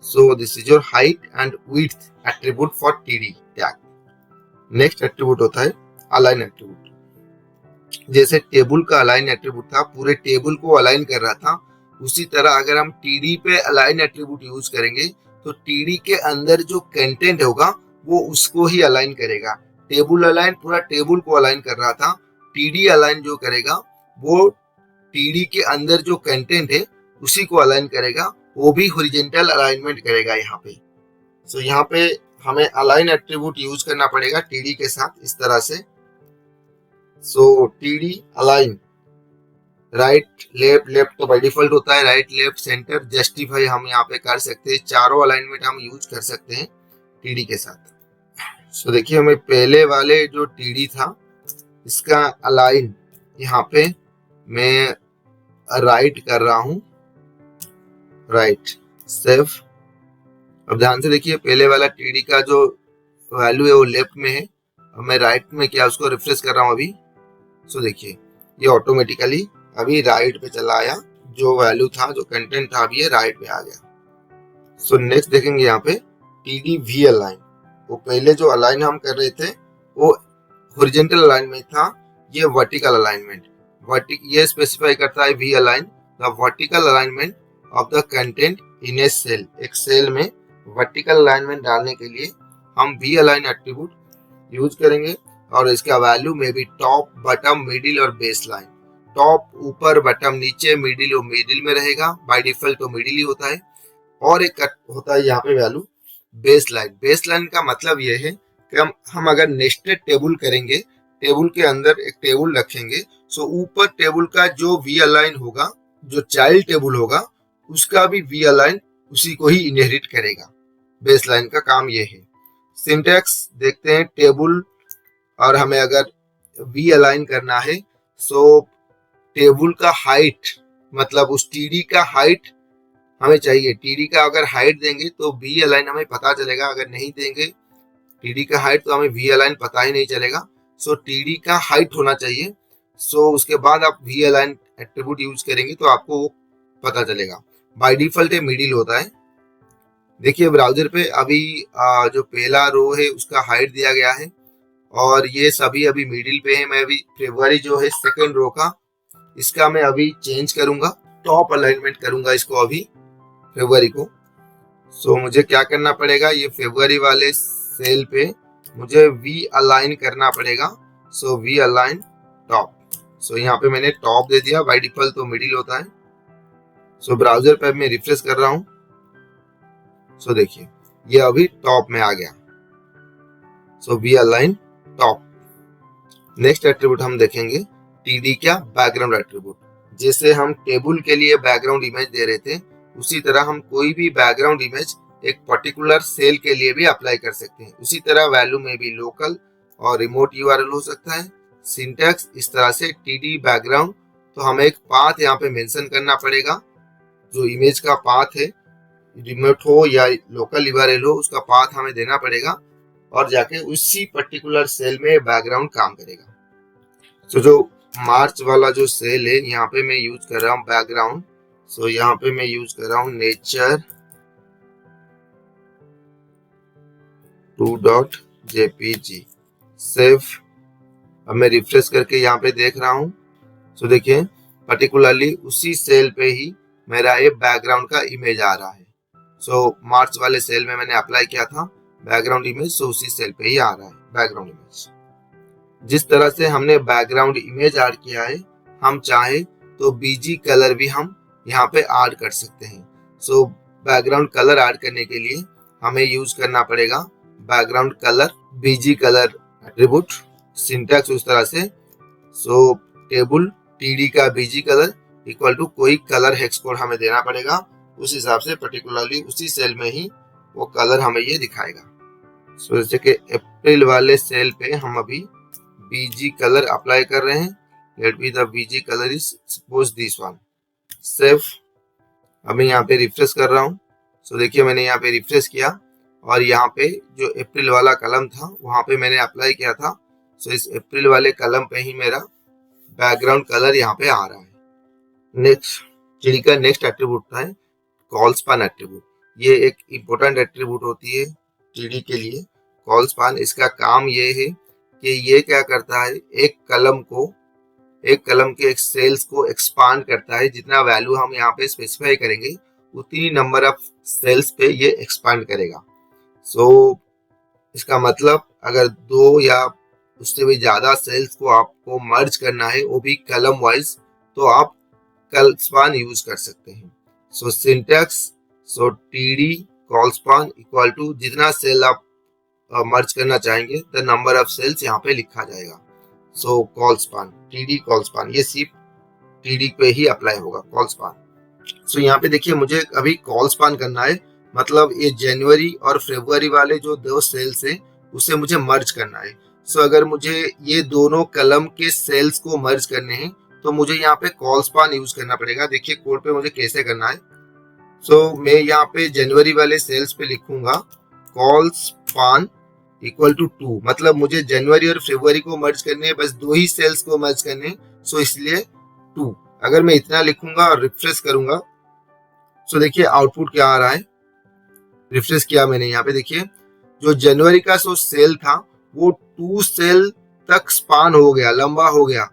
सो this is your height and width attribute for TD tag. Next attribute होता है अलाइन एट्रीब्यूट। जैसे टेबल का अलाइन एट्रीब्यूट था, पूरे टेबल को अलाइन कर रहा था, उसी तरह अगर हम टीडी पे अलाइन एट्रीब्यूट यूज करेंगे तो टीडी के अंदर जो कंटेंट होगा वो उसको ही अलाइन करेगा। टेबल अलाइन पूरा टेबल को अलाइन कर रहा था, टीडी अलाइन जो करेगा वो टीडी के अंदर जो कंटेंट है उसी को अलाइन करेगा, वो भी हॉरिजॉन्टल अलाइनमेंट करेगा यहाँ पे। सो यहाँ पे हमें अलाइन एट्रीब्यूट यूज करना पड़ेगा टीडी के साथ इस तरह से। So TD align right left, left तो बाय डिफॉल्ट होता है, राइट लेफ्ट सेंटर जस्टिफाई हम यहाँ पे कर सकते हैं। चारों अलाइनमेंट हम यूज कर सकते हैं टीडी के साथ। सो देखिए हमें पहले वाले जो टीडी था इसका अलाइन यहाँ पे मैं राइट कर रहा हूँ, राइट सेव। अब ध्यान से देखिए पहले वाला टीडी का जो वैल्यू है वो लेफ्ट में है, अब मैं राइट में क्या उसको रिफ्रेश कर रहा हूँ अभी। सो देखिए ये ऑटोमेटिकली अभी राइट पे चला आया, जो वैल्यू था जो कंटेंट था अभी ये राइट पे आ गया। सो नेक्स्ट देखेंगे यहाँ पे टीडी वी अलाइन। वो पहले जो अलाइन हम कर रहे थे वो हॉरिजॉन्टल अलाइनमेंट था, ये वर्टिकल अलाइनमेंट। ये स्पेसिफाई करता है V align the vertical alignment of the content in a cell. एक सेल में वर्टिकल अलाइनमेंट डालने के लिए हम वी अलाइन एट्रीब्यूट यूज करेंगे, और इसका वैल्यू में भी टॉप, बटम, मिडिल और बेस लाइन। टॉप ऊपर, बटम नीचे, मिडिल वो मिडिल में रहेगा, बाय डिफॉल्ट तो मिडिल ही होता है। और एक होता है यहाँ पे value base line. Base line का मतलब ये है कि हम अगर नेस्टेड टेबल करेंगे, टेबल के अंदर एक टेबल रखेंगे, सो ऊपर टेबल का जो वी अलाइन होगा, जो चाइल्ड टेबल होगा उसका भी वी अलाइन उसी को ही इनहेरिट करेगा। बेस लाइन का काम ये है। सिंटैक्स देखते हैं टेबल, और हमें अगर वी अलाइन करना है सो टेबल का हाइट, मतलब उस टीडी का हाइट हमें चाहिए। टीडी का अगर हाइट देंगे तो वी अलाइन हमें पता चलेगा, अगर नहीं देंगे टीडी का हाइट तो हमें वी अलाइन पता ही नहीं चलेगा। सो टीडी का हाइट होना चाहिए। सो उसके बाद आप वी अलाइन एट्रीब्यूट यूज करेंगे तो आपको वो पता चलेगा। बाय डिफॉल्ट है मिडिल होता है। देखिए ब्राउजर पे अभी जो पहला रो है उसका हाइट दिया गया है, और ये सभी अभी मिडिल पे है। मैं अभी फरवरी जो है सेकंड रो का, इसका मैं अभी चेंज करूंगा, टॉप अलाइनमेंट करूंगा इसको अभी फरवरी को। सो मुझे क्या करना पड़ेगा, ये फरवरी वाले सेल पे मुझे वी अलाइन करना पड़ेगा। So V align top. So यहाँ पे मैंने टॉप दे दिया, बाय डिफॉल्ट तो मिडिल होता है। सो ब्राउजर पे मैं रिफ्रेश कर रहा हूँ। सो देखिए ये अभी टॉप में आ गया। So V align top. Next attribute हम देखेंगे टीडी क्या, बैकग्राउंड एट्रीब्यूट। जैसे हम टेबल के लिए बैकग्राउंड इमेज दे रहे थे, उसी तरह हम कोई भी बैकग्राउंड इमेज एक पर्टिकुलर सेल के लिए भी अप्लाई कर सकते हैं। उसी तरह वैल्यू में भी लोकल और रिमोट यूआरएल हो सकता है। सिंटैक्स इस तरह से टीडी बैकग्राउंड, तो हमें एक पाथ यहाँ पे मेंशन करना पड़ेगा, जो इमेज का पाथ है, रिमोट हो या लोकल यूआरएल हो, उसका पाथ हमें देना पड़ेगा और जाके उसी पर्टिकुलर सेल में बैकग्राउंड काम करेगा। तो जो मार्च वाला जो सेल है, यहाँ पे मैं यूज कर रहा हूँ बैकग्राउंड। सो यहाँ पे मैं यूज कर रहा हूँ नेचर 2.jpg। सेव। अब मैं रिफ्रेश करके यहाँ पे देख रहा हूँ। सो देखिए पर्टिकुलरली उसी सेल पे ही मेरा ये बैकग्राउंड का इमेज आ रहा है। सो मार्च वाले सेल में मैंने अप्लाई किया था बैकग्राउंड इमेज, सो उसी सेल पे ही आ रहा है बैकग्राउंड इमेज। जिस तरह से हमने बैकग्राउंड इमेज ऐड किया है, हम चाहे तो बीजी कलर भी हम यहाँ पे ऐड कर सकते हैं। सो बैकग्राउंड कलर ऐड करने के लिए हमें यूज करना पड़ेगा बैकग्राउंड कलर बीजी कलर एट्रीब्यूट। सिंटैक्स उस तरह से, सो टेबल टीडी का बीजी कलर इक्वल टू कोई कलर हेक्स कोड हमें देना पड़ेगा, उस हिसाब से पर्टिकुलरली उसी सेल में ही वो कलर हमें ये दिखाएगा। सो जैसे कि अप्रैल वाले सेल पे हम अभी बीजी कलर अप्लाई कर रहे हैं। Let be the BG colour is suppose this one. Save. अब मैं यहाँ पे रिफ्रेश कर रहा हूँ। सो देखिए मैंने यहाँ पे रिफ्रेश किया और यहाँ पे जो अप्रैल वाला कलम था वहां पे मैंने अप्लाई किया था। सो इस अप्रैल वाले कलम पे ही मेरा बैकग्राउंड कलर यहाँ पे आ रहा है। नेक्स्ट टीडी का नेक्स्ट एट्रीब्यूट है कॉल स्पान एट्रीब्यूट। ये एक इम्पोर्टेंट एट्रीब्यूट होती है टीडी के लिए। कॉल स्पान, इसका काम ये है कि ये क्या करता है, एक कलम के एक सेल्स को एक्सपांड करता है। जितना वैल्यू हम यहाँ पे स्पेसिफाई करेंगे उतनी नंबर ऑफ सेल्स पे ये एक्सपांड करेगा। सो इसका मतलब अगर 2 या उससे भी ज्यादा सेल्स को आपको मर्ज करना है, वो भी कलम वाइज, तो आप कॉल स्पान यूज कर सकते हैं। So syntax, so TD col span equal to जितना सेल आप मर्ज करना चाहेंगे द नंबर ऑफ सेल्स यहाँ पे लिखा जाएगा। So col span, TD col span, ये सिर्फ टीडी पे ही अप्लाई होगा कॉल स्पान। सो यहाँ पे देखिए मुझे अभी कॉल स्पान करना है, मतलब ये जनवरी और फरवरी वाले जो 2 सेल्स है उसे मुझे मर्ज करना है। सो अगर मुझे ये दोनों कलम के सेल्स को मर्ज करने हैं तो मुझे यहाँ पे कॉल स्पान यूज करना पड़ेगा। देखिए कोड पे मुझे कैसे करना है। सो मैं यहाँ पे जनवरी वाले सेल्स पे लिखूंगा कॉल स्पान इक्वल टू 2, मतलब मुझे जनवरी और फरवरी को मर्ज करने हैं, बस 2 ही सेल्स को मर्ज करने हैं, सो इसलिए 2। अगर मैं इतना लिखूंगा और रिफ्रेश करूंगा, सो देखिए आउटपुट क्या आ रहा है। रिफ्रेश किया मैंने, यहाँ पे देखिए जो जनवरी का जो सेल था वो 2 सेल तक स्पान हो गया, लंबा हो गया,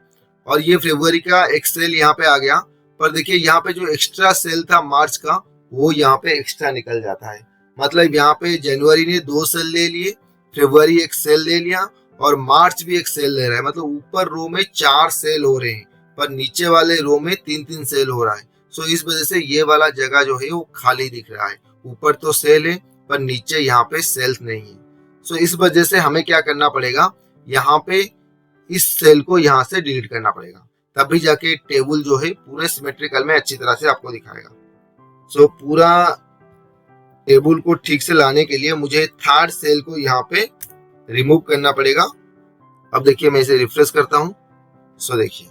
और ये फरवरी का एक सेल यहाँ पे आ गया। पर देखिए यहाँ पे जो एक्स्ट्रा सेल था मार्च का, वो यहाँ पे एक्स्ट्रा निकल जाता है। मतलब यहाँ पे जनवरी ने 2 सेल ले लिए, फरवरी एक सेल ले लिया और मार्च भी एक सेल ले रहा है। मतलब ऊपर रो में 4 सेल हो रहे हैं पर नीचे वाले रो में 3-3 सेल हो रहा है। सो इस वजह से ये वाला जगह जो है वो खाली दिख रहा है। ऊपर तो सेल है पर नीचे यहाँ पे सेल्स नहीं है। सो इस वजह से हमें क्या करना पड़ेगा, यहाँ पे इस सेल को यहाँ से डिलीट करना पड़ेगा, तभी जाके टेबल जो है पूरे सिमेट्रिकल में अच्छी तरह से आपको दिखाएगा। सो पूरा टेबल को ठीक से लाने के लिए मुझे 3rd सेल को यहाँ पे रिमूव करना पड़ेगा। अब देखिए मैं इसे रिफ्रेश करता हूँ। सो देखिए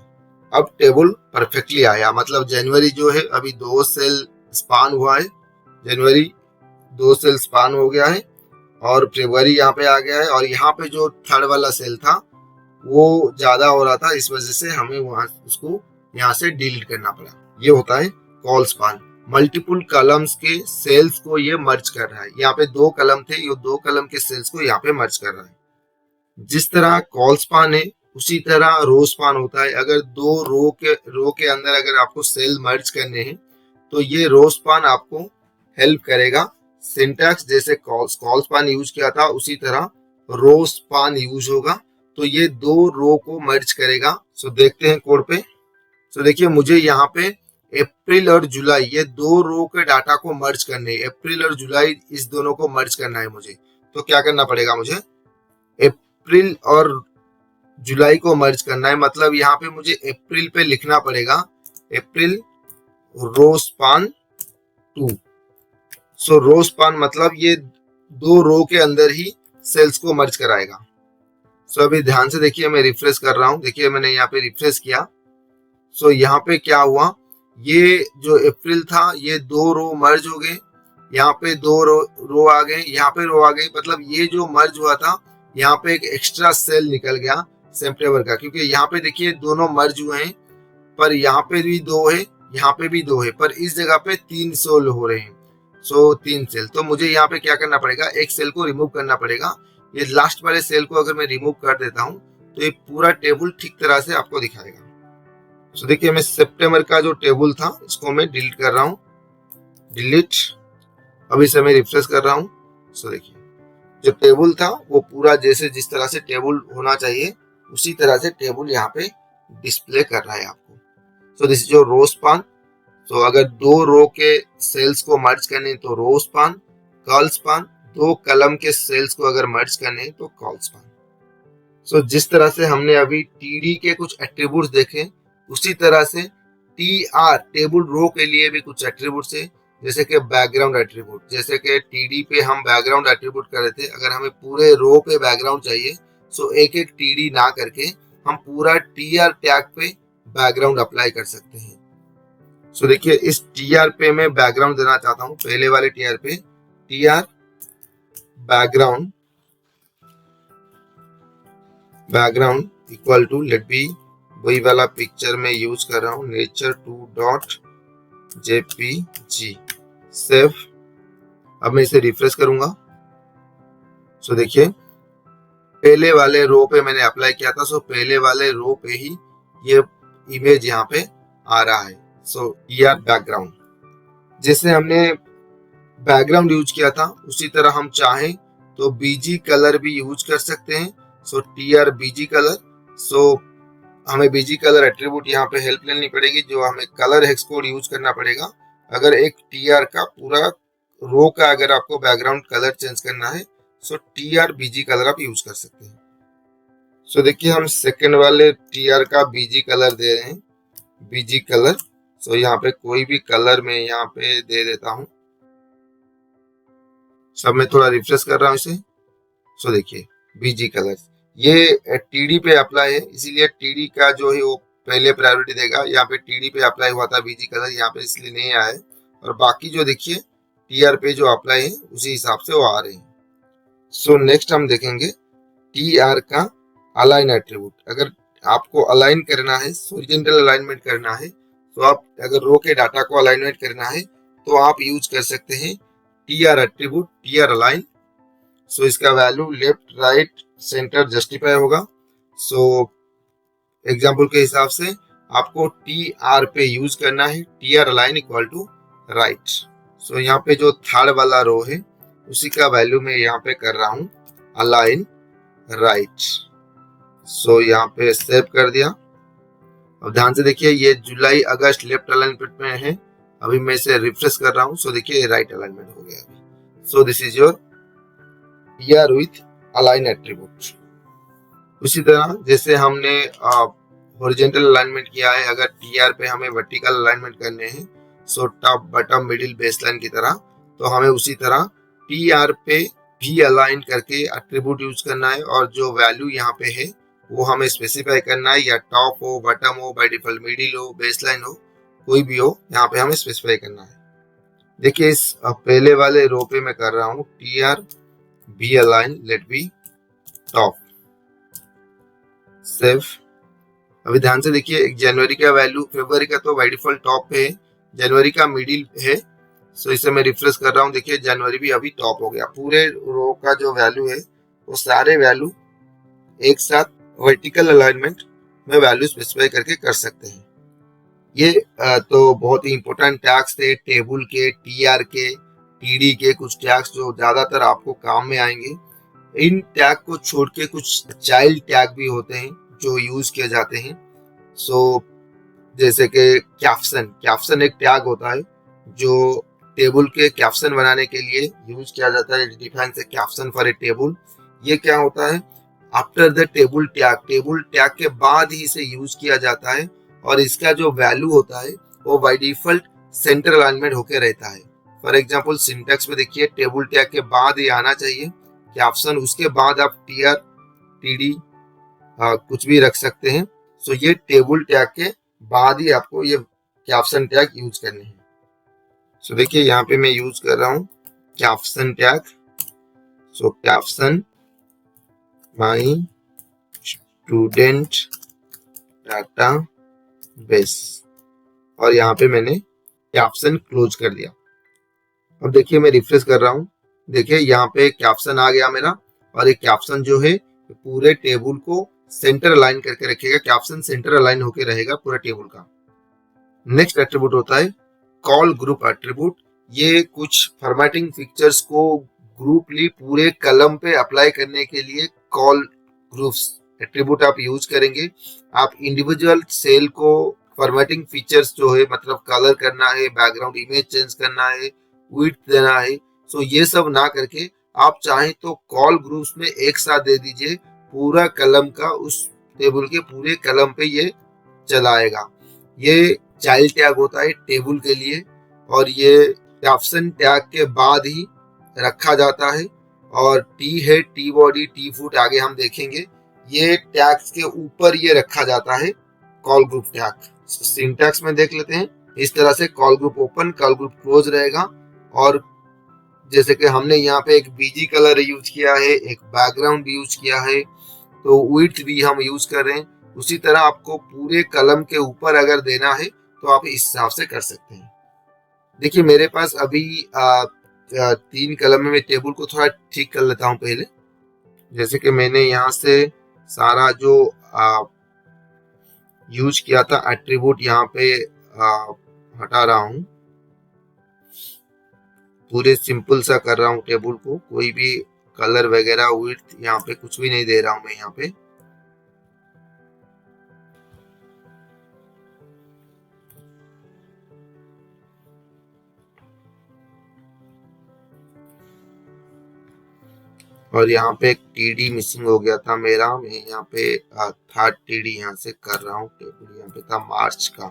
अब टेबल परफेक्टली आया, मतलब जनवरी जो है अभी 2 सेल स्पान हुआ है, जनवरी 2 सेल स्पान हो गया है और फरवरी यहाँ पे आ गया है, और यहाँ पे जो 3rd वाला सेल था वो ज्यादा हो रहा था, इस वजह से हमें वहां उसको यहाँ से डिलीट करना पड़ा। ये होता है कॉल स्पान। मल्टीपल कलम्स के सेल्स को ये मर्ज कर रहा है। यहाँ पे 2 कलम थे, ये 2 कलम के सेल्स को यहाँ पे मर्ज कर रहा है। जिस तरह कॉल स्पान है उसी तरह रो स्पान होता है। अगर 2 रो के अंदर अगर आपको सेल मर्ज करने हैं तो ये रो स्पान आपको हेल्प करेगा। सिंटैक्स जैसे कॉल स्पान यूज किया था उसी तरह रो स्पान यूज होगा, तो ये 2 रो को मर्ज करेगा। सो देखते हैं कोड पे। सो देखिए मुझे यहाँ पे अप्रैल और जुलाई ये दो रो के डाटा को मर्ज करने, अप्रैल और जुलाई इस दोनों को मर्ज करना है मुझे, तो क्या करना पड़ेगा मुझे, अप्रैल और जुलाई को मर्ज करना है। मतलब यहाँ पे मुझे अप्रैल पे लिखना पड़ेगा अप्रैल रो स्पान 2। सो रो स्पान मतलब ये दो रो के अंदर ही सेल्स को मर्ज कराएगा। सो अभी ध्यान से देखिए, मैं रिफ्रेश कर रहा हूँ, देखिए मैंने यहाँ पे रिफ्रेश किया। सो यहाँ पे क्या हुआ, ये जो अप्रैल था ये दो रो मर्ज हो गए, यहाँ पे दो रो आ गए, यहाँ पे रो आ गए। मतलब ये जो मर्ज हुआ था यहाँ पे एक एक्स्ट्रा सेल निकल गया सितंबर का, क्योंकि यहाँ पे देखिए दोनों मर्ज हुए हैं, पर यहाँ पे भी दो है, यहाँ पे भी दो है, पर इस जगह पे 3 सेल हो रहे हैं। सो 3 सेल, तो मुझे यहाँ पे क्या करना पड़ेगा, एक सेल को रिमूव करना पड़ेगा। ये लास्ट वाले सेल को अगर मैं रिमूव कर देता हूँ तो ये पूरा टेबल ठीक तरह से आपको दिखाएगा। सो देखिए मैं सितंबर का जो टेबल था इसको मैं डिलीट कर रहा हूँ, डिलीट। अभी से मैं रिफ्रेश कर रहा हूँ। सो देखिए जो टेबल था वो पूरा जैसे जिस तरह से टेबल होना चाहिए उसी तरह से टेबल यहाँ पे डिस्प्ले कर रहा है आपको। So this is your row span. तो अगर दो रो के सेल्स को मर्ज करने तो रो स्पान, कॉल स्पान, दो कलम के सेल्स को अगर मर्ज करने तो कॉल स्पान। सो जिस तरह से हमने अभी टीडी के कुछ एट्रीब्यूट्स देखे उसी तरह से टीआर टेबल रो के लिए भी कुछ एट्रीब्यूट्स है, जैसे कि बैकग्राउंड एट्रीब्यूट। जैसे कि टीडी पे हम बैकग्राउंड एट्रीब्यूट कर रहे थे, अगर हमें पूरे रो पे बैकग्राउंड चाहिए सो एक एक टीडी ना करके हम पूरा टीआर टैग पे बैकग्राउंड अप्लाई कर सकते हैं। सो देखिए इस टीआर पे मैं बैकग्राउंड देना चाहता हूँ, पहले वाले टीआर पे TR background equal to let be, वही वाला पिक्चर में यूज कर रहा हूँ nature2.jpg, सेव। अब मैं इसे रिफ्रेश करूंगा। सो देखिए पहले वाले रो पे मैंने अप्लाई किया था, सो पहले वाले रो पे ही ये इमेज यहाँ पे आ रहा है। सो टीआर बैकग्राउंड, जैसे हमने बैकग्राउंड यूज किया था उसी तरह हम चाहें तो बीजी कलर भी यूज कर सकते हैं। सो टीआर बीजी कलर। सो हमें बीजी कलर एट्रीब्यूट यहाँ पे हेल्प लेनी पड़ेगी, जो हमें कलर हेक्स कोड यूज करना पड़ेगा। अगर एक टीआर का पूरा रो का अगर आपको बैकग्राउंड कलर चेंज करना है सो टीआर बीजी कलर आप यूज कर सकते हैं। सो देखिए हम सेकंड वाले टीआर का बीजी कलर दे रहे हैं, बीजी कलर। सो यहाँ पे कोई भी कलर मैं यहाँ पे दे देता हूँ। सब मैं थोड़ा रिफ्रेश कर रहा हूँ इसे। सो देखिए बीजी कलर ये टीडी पे अप्लाई है, इसीलिए टीडी का जो है वो पहले प्रायोरिटी देगा। यहाँ पे टीडी पे अप्लाई हुआ था बीजी कलर, यहाँ पे इसलिए नहीं आया है। और बाकी जो देखिए टीआर पे जो अप्लाई है उसी हिसाब से वो आ रहे हैं। सो नेक्स्ट हम देखेंगे टीआर का अलाइन एट्रीब्यूट। अगर आपको अलाइन करना है, हॉरिजॉन्टल अलाइनमेंट करना है, तो आप अगर रो के डाटा को अलाइनमेंट करना है तो आप यूज कर सकते हैं TR attribute TR align. So इसका value left right centre justify होगा। सो एग्जाम्पल के हिसाब से आपको टीआर पे यूज करना है TR align equal to right. So यहाँ पे जो थर्ड वाला रो है उसी का वैल्यू मैं यहाँ पे कर रहा हूँ अलाइन राइट। सो यहाँ पे सेव कर दिया। अब ध्यान से देखिए ये जुलाई अगस्त लेफ्ट अलाइनमेंट में है, अभी मैं इसे रिफ्रेश कर रहा हूँ। सो देखिए राइट अलाइनमेंट हो गया अभी। सो this is your TR with align attribute. उसी तरह जैसे हमने हॉरिजॉन्टल अलाइनमेंट किया है, अगर टीआर पे हमें वर्टिकल अलाइनमेंट करने हैं so top bottom middle baseline की तरह, तो हमें उसी तरह टीआर पे भी अलाइन करके एट्रीब्यूट यूज करना है। और जो वैल्यू यहाँ पे है वो हमें स्पेसिफाई करना है, या टॉप हो, बटम हो, बाय डिफॉल्ट मिडिल हो, बेसलाइन हो, कोई भी हो, यहाँ पे हमें स्पेसिफाई करना है। देखिए इस पहले वाले रो पे मैं कर रहा हूँ TR B align let be top, save. अभी ध्यान से देखिए जनवरी का वैल्यू, फरवरी का तो बाय डिफॉल्ट टॉप पे है, जनवरी का मिडिल है। सो इसे मैं रिफ्रेश कर रहा हूँ, देखिए जनवरी भी अभी टॉप हो गया। पूरे रो का जो वैल्यू है वो सारे वैल्यू एक साथ वर्टिकल अलाइनमेंट में वैल्यू स्पेसिफाई करके कर सकते हैं। ये तो बहुत ही इंपॉर्टेंट टैग्स थे टेबल के, टीआर के, टीडी के, कुछ टैग्स जो ज्यादातर आपको काम में आएंगे। इन टैग को छोड़ के कुछ चाइल्ड टैग भी होते हैं जो यूज किए जाते हैं। सो जैसे कि कैप्शन, कैप्शन एक टैग होता है जो टेबल के कैप्शन बनाने के लिए यूज किया जाता है। Defines A caption for a table. ये क्या होता है, after the table tag, table tag के बाद ही इसे यूज किया जाता है और इसका जो वैल्यू होता है वो बाय डिफॉल्ट सेंटर अलाइनमेंट होकर रहता है। फॉर एग्जांपल सिंटैक्स में देखिए, टेबल टैग के बाद ये आना चाहिए कैप्शन, उसके बाद आप टीआर टीडी कुछ भी रख सकते हैं। सो ये टेबल टैग के बाद ही आपको ये कैप्शन टैग यूज करने हैं। सो देखिए यहाँ पे मैं यूज कर रहा हूँ caption tag. So caption my student data base, और यहाँ पे मैंने कैप्शन क्लोज कर दिया। अब देखिए मैं रिफ्रेश कर रहा हूँ, देखिए यहाँ पे कैप्शन आ गया मेरा, और एक कैप्शन जो है पूरे टेबल को सेंटर अलाइन करके रखेगा। कैप्शन सेंटर अलाइन होके रहेगा पूरा टेबल का। नेक्स्ट एट्रीब्यूट होता है कॉल ग्रुप एट्रीब्यूट। ये कुछ फॉर्मेटिंग फीचर्स को ग्रुपली पूरे कलम पे अप्लाई करने के लिए कॉल ग्रुप्स एट्रीब्यूट आप यूज करेंगे। आप इंडिविजुअल सेल को फॉर्मेटिंग फीचर्स जो है, मतलब कलर करना है, बैकग्राउंड इमेज चेंज करना है, विड्थ देना है, सो ये सब ना करके आप चाहें तो कॉल ग्रुप्स में एक साथ दे दीजिए, पूरा कलम का उस टेबल के पूरे कलम पे ये चलाएगा। ये चाइल्ड टैग होता है टेबल के लिए, और ये कैप्शन टैग के बाद ही रखा जाता है। और T head, T body, T foot आगे हम देखेंगे, ये टैग्स के ऊपर ये रखा जाता है कॉल ग्रुप टैग। सिंटैक्स में देख लेते हैं, इस तरह से call group open, call group close रहेगा। और जैसे कि हमने यहाँ पे एक बीजी कलर यूज किया है, एक बैकग्राउंड भी यूज किया है, तो विड्थ भी हम यूज कर रहे हैं। उसी तरह आपको पूरे कलम के ऊपर अगर देना है तो आप इस हिसाब से कर सकते हैं। देखिए मेरे पास अभी 3 कलम में मैं टेबल को थोड़ा ठीक कर लेता हूँ पहले। जैसे कि मैंने यहाँ से सारा जो यूज किया था एट्रीब्यूट यहाँ पे हटा रहा हूँ। पूरे सिंपल सा कर रहा हूँ टेबल को, कोई भी कलर वगैरह विड्थ यहाँ पे कुछ भी नहीं दे रहा हूँ मैं यहाँ पे। और यहाँ पे एक टीडी मिसिंग हो गया था मेरा, मैं यहाँ पे थर्ड टीडी यहाँ से कर रहा हूँ। टेबल यहाँ पे था मार्च का,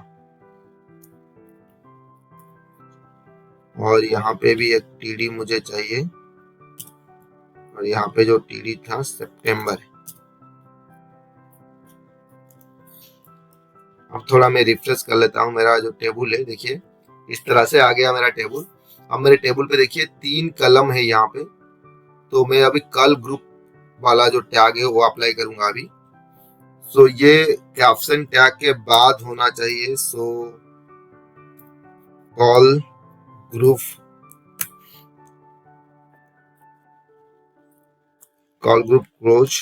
और यहाँ पे भी एक टीडी मुझे चाहिए, और यहाँ पे जो टीडी था सितंबर। अब थोड़ा मैं रिफ्रेश कर लेता हूँ। मेरा जो टेबल है देखिए इस तरह से आ गया मेरा टेबल। अब मेरे टेबल पे देखिए 3 कलम है यहाँ पे, तो मैं अभी कल ग्रुप वाला जो टैग है वो अप्लाई करूंगा अभी। सो ये कैप्शन टैग के बाद होना चाहिए। So col group, col group close.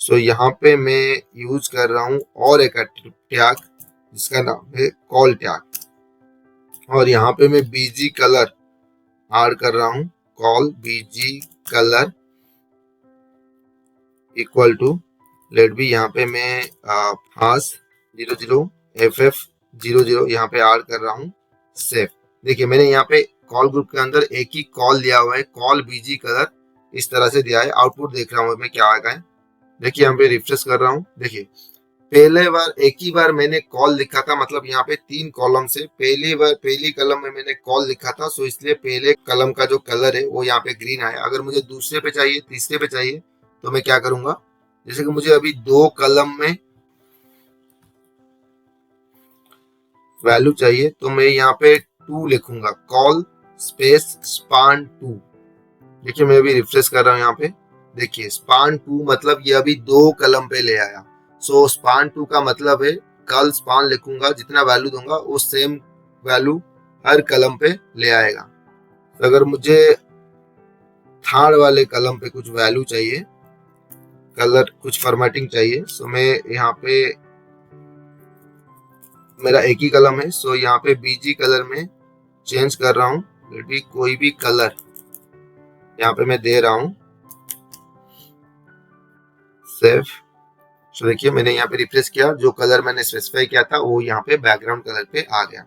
So यहाँ पे मैं यूज कर रहा हूँ और एक टैग जिसका नाम है कॉल टैग, और यहाँ पे मैं बीजी कलर ऐड कर रहा हूँ। Col BG colour equal to let be, यहाँ पे मैं फास 00 FF00 यहाँ पे ऐड कर रहा हूँ सेव। देखिए मैंने यहाँ पे कॉल ग्रुप के अंदर एक ही कॉल दिया हुआ है, कॉल बीजी कलर इस तरह से दिया है। आउटपुट देख रहा हूँ मैं क्या आएगा। देखिए यहाँ पे रिफ्रेश कर रहा हूँ, देखिए पहले बार एक ही बार मैंने कॉल लिखा था, मतलब यहाँ पे 3 कॉलम से पहली कलम में मैंने कॉल लिखा था, सो इसलिए पहले कलम का जो कलर है वो यहाँ पे ग्रीन आया। अगर मुझे दूसरे पे चाहिए, तीसरे पे चाहिए, तो मैं क्या करूंगा, जैसे कि मुझे अभी 2 कलम में वैल्यू चाहिए, तो मैं यहाँ पे 2 लिखूंगा, कॉल स्पेस स्पान 2। देखिए मैं अभी रिफ्रेश कर रहा हूँ यहाँ पे, देखिए स्पान 2 मतलब ये अभी 2 कलम पे ले आया। सो स्पान 2 का मतलब है कल स्पान लिखूंगा, जितना वैल्यू दूंगा वो सेम वैल्यू हर कलम पे ले आएगा। तो अगर मुझे थर्ड वाले कलम पे कुछ वैल्यू चाहिए, कलर कुछ फॉर्मेटिंग चाहिए, सो मैं यहाँ पे मेरा एक ही कलम है, सो यहाँ पे बीजी कलर में चेंज कर रहा हूँ। भी कोई भी कलर यहाँ पे मैं दे रहा हूँ, सेव तो देखिए मैंने यहाँ पे रिफ्रेश किया, जो कलर मैंने स्पेसिफाई किया था वो यहाँ पे बैकग्राउंड कलर पे आ गया।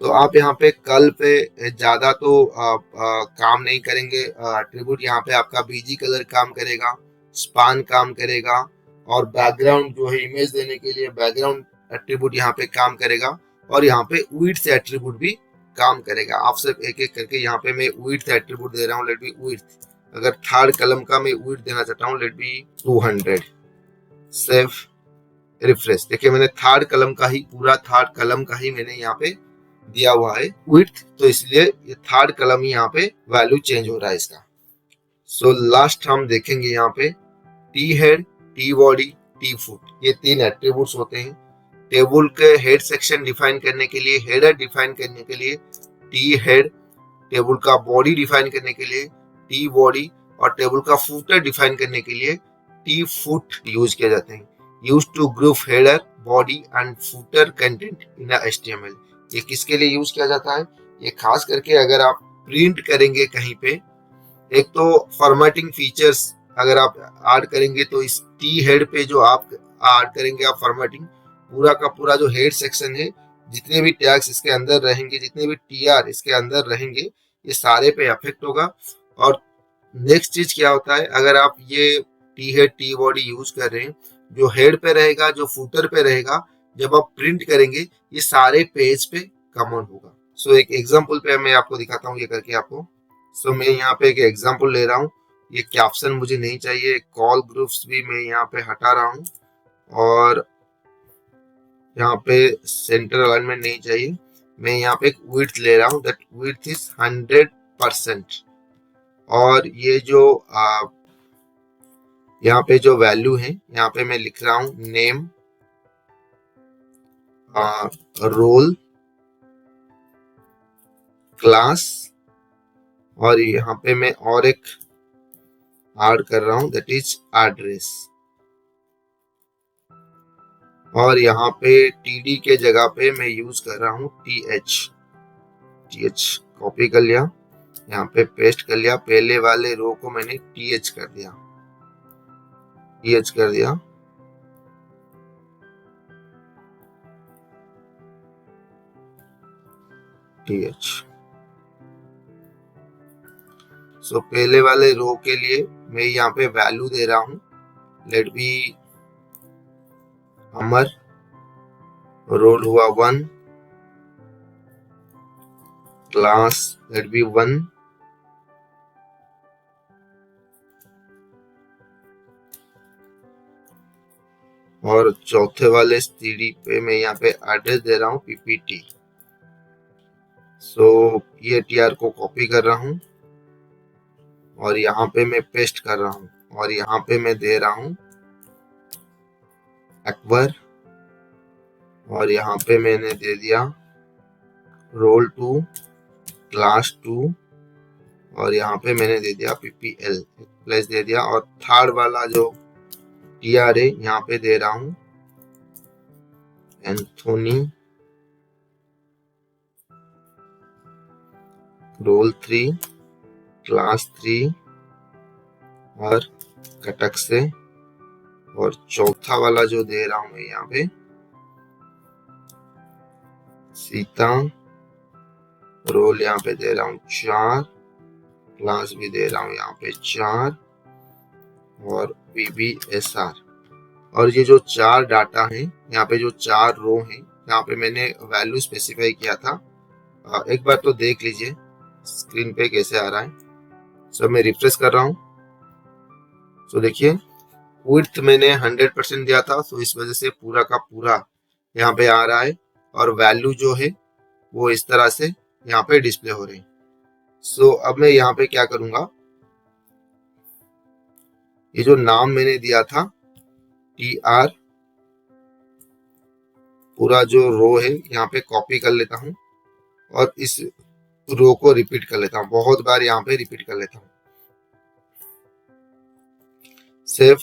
तो आप यहाँ पे कल पे ज्यादा तो काम नहीं करेंगे। एट्रीब्यूट यहाँ पे आपका बीजी कलर काम करेगा, स्पान काम करेगा, और बैकग्राउंड जो है इमेज देने के लिए बैकग्राउंड एट्रीब्यूट यहाँ पे काम करेगा, और यहाँ पे विड्थ एट्रीब्यूट भी काम करेगा। आप सब एक एक करके यहाँ पे मैं विड्थ एट्रीब्यूट दे रहा हूँ, लेट बी विड्थ। अगर थर्ड कलम का मैं विड्थ देना चाहता हूँ, लेट बी 200। Save, refresh. देखिए मैंने थर्ड कलम का ही, पूरा थर्ड कलम का ही मैंने यहाँ पे दिया हुआ है विड्थ, तो इसलिए ये थर्ड कलम ही यहाँ पे वैल्यू चेंज हो रहा है इसका। सो लास्ट हम देखेंगे यहाँ पे T head, T body, T foot, ये 3 एट्रीब्यूट्स होते हैं। टेबल के हेड सेक्शन डिफाइन करने के लिए, हेडर डिफाइन करने के लिए टी हेड, टेबल का बॉडी डिफाइन करने के लिए टी बॉडी, और टेबल का फुटर डिफाइन करने के लिए टी फुट यूज किए जाते हैं। Use to group header, body and footer content in HTML। ये किसके लिए यूज किया जाता है? ये खास करके अगर आप प्रिंट करेंगे कहीं पे, एक तो फॉर्मेटिंग फीचर्स अगर आप ऐड करेंगे, तो इस टी हेड पे जो आप ऐड करेंगे आप फॉर्मेटिंग, पूरा का पूरा जो हेड सेक्शन है, जितने भी टैग्स इसके अंदर रहेंगे, जितने भी TR इसके अंदर रहेंगे, ये सारे पे अफेक्ट होगा। और नेक्स्ट चीज क्या होता है, अगर आप ये T head T body use कर रहे हैं, जो हेड पे रहेगा, जो फुटर पे रहेगा, जब आप प्रिंट करेंगे ये सारे पेज पे कॉमन होगा। सो एक एग्जांपल पे मैं आपको दिखाता हूँ ये करके आपको। सो मैं यहाँ पे एक एग्जांपल ले रहा हूँ। ये कैप्शन मुझे नहीं चाहिए, कॉल ग्रुप्स भी मैं यहाँ पे हटा रहा हूँ, और यहाँ पे सेंटर अलाइनमेंट नहीं चाहिए। मैं यहाँ पे एक विड्थ ले रहा हूँ, दैट विड्थ इज 100%। और ये जो यहाँ पे जो वैल्यू है, यहाँ पे मैं लिख रहा हूँ नेम, रोल, क्लास, और यहाँ पे मैं और एक ऐड कर रहा हूँ, दैट इज एड्रेस। और यहाँ पे TD के जगह पे मैं यूज कर रहा हूँ TH। कॉपी कर लिया, यहाँ पे पेस्ट कर लिया। पहले वाले रो को मैंने TH कर दिया, TH। सो पहले वाले रो के लिए मैं यहाँ पे वैल्यू दे रहा हूँ, लेट बी अमर, रोल हुआ 1, क्लास लेट बी 1, और चौथे वाले CD पे मैं यहाँ पे एड्रेस दे रहा हूँ PPT। सो ये TR को कॉपी कर रहा हूँ, और यहाँ पे मैं पेस्ट कर रहा हूँ, और यहाँ पे मैं दे रहा हूँ अकबर, और यहाँ पे मैंने दे दिया रोल 2, क्लास 2, और यहाँ पे मैंने दे दिया PPL प्लस दे दिया। और थर्ड वाला जो TR है यहाँ पे दे रहा हूँ एंथोनी, रोल 3, क्लास 3, और कटक से। और चौथा वाला जो दे रहा हूं मैं यहाँ पे सीता, रोल यहाँ पे दे रहा हूँ 4, क्लास भी दे रहा हूँ यहाँ पे 4, और BBSR। और ये जो 4 डाटा है, यहाँ पे जो 4 रो है, यहाँ पे मैंने वैल्यू स्पेसिफाई किया था। एक बार तो देख लीजिए स्क्रीन पे कैसे आ रहा है। सो मैं रिफ्रेश कर रहा हूँ। सो देखिए विड्थ मैंने 100% दिया था, सो इस वजह से पूरा का पूरा यहाँ पे आ रहा है, और वैल्यू जो है वो इस तरह से यहाँ पे डिस्प्ले हो रही है। सो अब मैं यहाँ पे क्या करूंगा, ये जो नाम मैंने दिया था TR, पूरा जो रो है यहाँ पे कॉपी कर लेता हूँ, और इस रो को रिपीट कर लेता हूँ, बहुत बार यहाँ पे रिपीट कर लेता हूँ। सेव,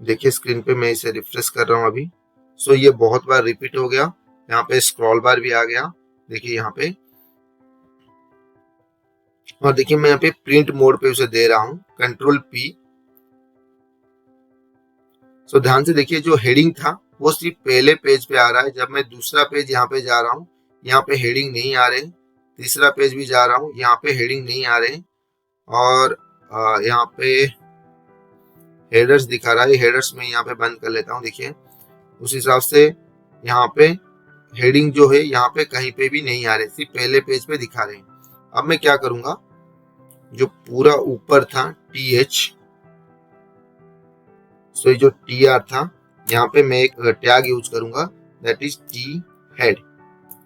देखिए स्क्रीन पे मैं इसे रिफ्रेश कर रहा हूँ अभी। सो ये बहुत बार रिपीट हो गया। यहाँ पे स्क्रॉल बार भी आ गया, देखिए यहाँ पे। और देखिए मैं यहाँ पे प्रिंट मोड पे उसे दे रहा हूँ Ctrl P। सो ध्यान से देखिए, जो हेडिंग था वो सिर्फ पहले पेज पे आ रहा है। जब मैं दूसरा पेज यहाँ पे जा रहा हूँ, यहाँ पे हेडिंग नहीं आ रहे। तीसरा पेज भी जा रहा हूँ, यहाँ पे हेडिंग नहीं आ रहे। और यहाँ पे हेडर्स दिखा रहा है, हेडर्स में यहाँ पे बंद कर लेता हूँ। देखिए उस हिसाब से यहाँ पे हेडिंग जो है यहाँ पे कहीं पे भी नहीं आ रहे, सिर्फ पहले पेज पे दिखा रहे हैं। अब मैं क्या करूंगा, जो पूरा ऊपर था TH, सो जो TR था, यहाँ पे मैं एक टैग यूज करूंगा, that is T head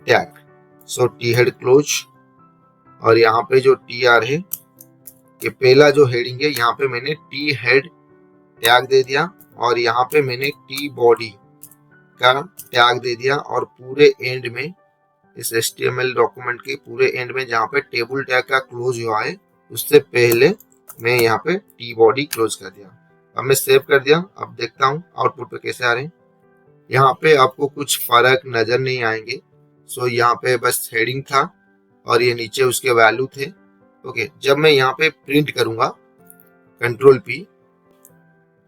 tag. So T head close, और यहाँ पे जो TR है, ये पहला जो हेडिंग है, यहाँ पे मैंने टी हेड टैग दे दिया, और यहाँ पे मैंने टी बॉडी का टैग दे दिया। और पूरे एंड में, इस HTML डॉक्यूमेंट के पूरे एंड में जहाँ पे टेबल टैग का क्लोज हुआ है, उससे पहले मैं यहाँ पे टी बॉडी क्लोज कर दिया। अब मैं सेव कर दिया। अब देखता हूँ आउटपुट पे कैसे आ रहे हैं। यहाँ पे आपको कुछ फर्क नजर नहीं आएंगे। सो यहाँ पे बस हेडिंग था और ये नीचे उसके वैल्यू थे। ओके, जब मैं यहाँ पे प्रिंट करूंगा, Ctrl+P,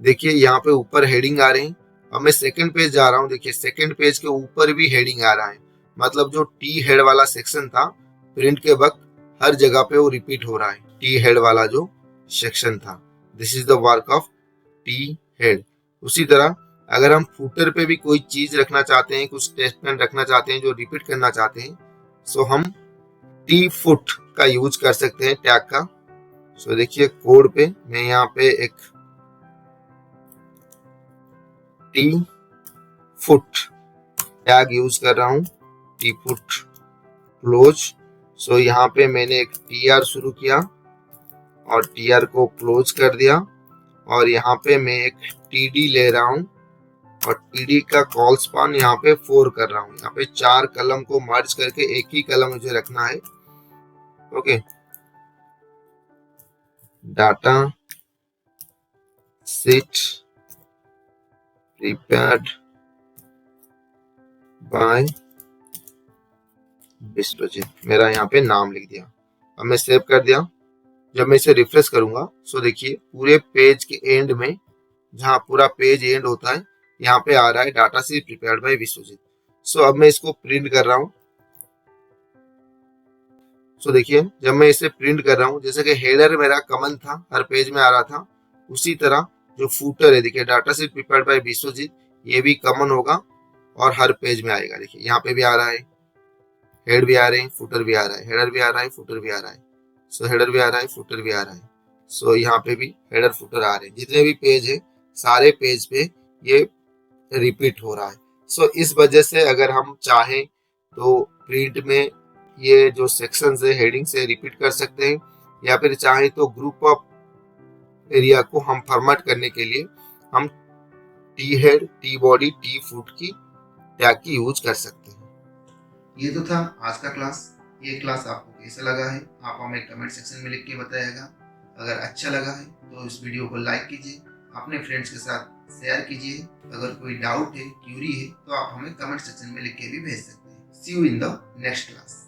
देखिए यहाँ पे ऊपर हेडिंग आ रही है। अब मैं सेकंड पेज जा रहा हूँ, देखिए सेकंड पेज के ऊपर भी हेडिंग आ रहा है। मतलब जो टी हेड वाला सेक्शन था, प्रिंट के वक्त हर जगह पे वो रिपीट हो रहा है, टी हेड वाला जो सेक्शन था। This is the work of T head. उसी तरह अगर हम फुटर पे भी कोई चीज रखना चाहते हैं, कुछ स्टेटमेंट रखना चाहते हैं जो रिपीट करना चाहते हैं, सो हम टी फुट का यूज कर सकते हैं, टैग का। सो देखिए कोड पे मैं यहाँ पे एक टी फुट टैग यूज कर रहा हूँ, टी फुट क्लोज। सो यहाँ पे मैंने एक TR शुरू किया और TR को क्लोज कर दिया, और यहाँ पे मैं एक TD ले रहा हूँ और TD का कॉल स्पान यहाँ पे 4 कर रहा हूँ। यहाँ पे 4 कलम को मर्ज करके एक ही कलम मुझे रखना है। Okay, data sheet prepared by Vishwajeet, मेरा यहाँ पे नाम लिख दिया। अब मैं सेव कर दिया। जब मैं इसे रिफ्रेश करूंगा, सो देखिए पूरे पेज के एंड में, जहाँ पूरा पेज एंड होता है, यहाँ पे आ रहा है data sheet prepared by Vishwajeet. So अब मैं इसको प्रिंट कर रहा हूँ। सो देखिए जब मैं इसे प्रिंट कर रहा हूँ, जैसे कि हेडर मेरा कॉमन था, हर पेज में आ रहा था, उसी तरह जो फूटर है, देखिए data sheet prepared by Vishwajeet, ये भी कॉमन होगा और हर पेज में आएगा। देखिए यहाँ पे भी आ रहा है, हेड भी आ रहे हैं, फुटर भी आ रहा है, हेडर भी आ रहा है, फुटर भी आ रहा है। सो हेडर भी आ रहा है, फुटर भी आ रहा है। सो यहाँ पे भी हेडर फुटर आ रहे हैं। जितने भी पेज है, सारे पेज पे ये रिपीट हो रहा है। सो इस वजह से अगर हम चाहें तो प्रिंट में ये जो सेक्शन है हेडिंग से रिपीट कर सकते हैं, या फिर चाहे तो ग्रुप ऑफ एरिया को हम फॉर्मेट करने के लिए हम T head, T body, T foot की टैग की यूज कर सकते हैं। ये तो था आज का क्लास। ये क्लास आपको कैसा लगा है, आप हमें कमेंट सेक्शन में लिख के बताइएगा। अगर अच्छा लगा है तो इस वीडियो को लाइक कीजिए, अपने फ्रेंड्स के साथ शेयर कीजिए। अगर कोई डाउट है, क्यूरी है, तो आप हमें कमेंट सेक्शन में लिख के भी भेज सकते हैं। See you in the next class.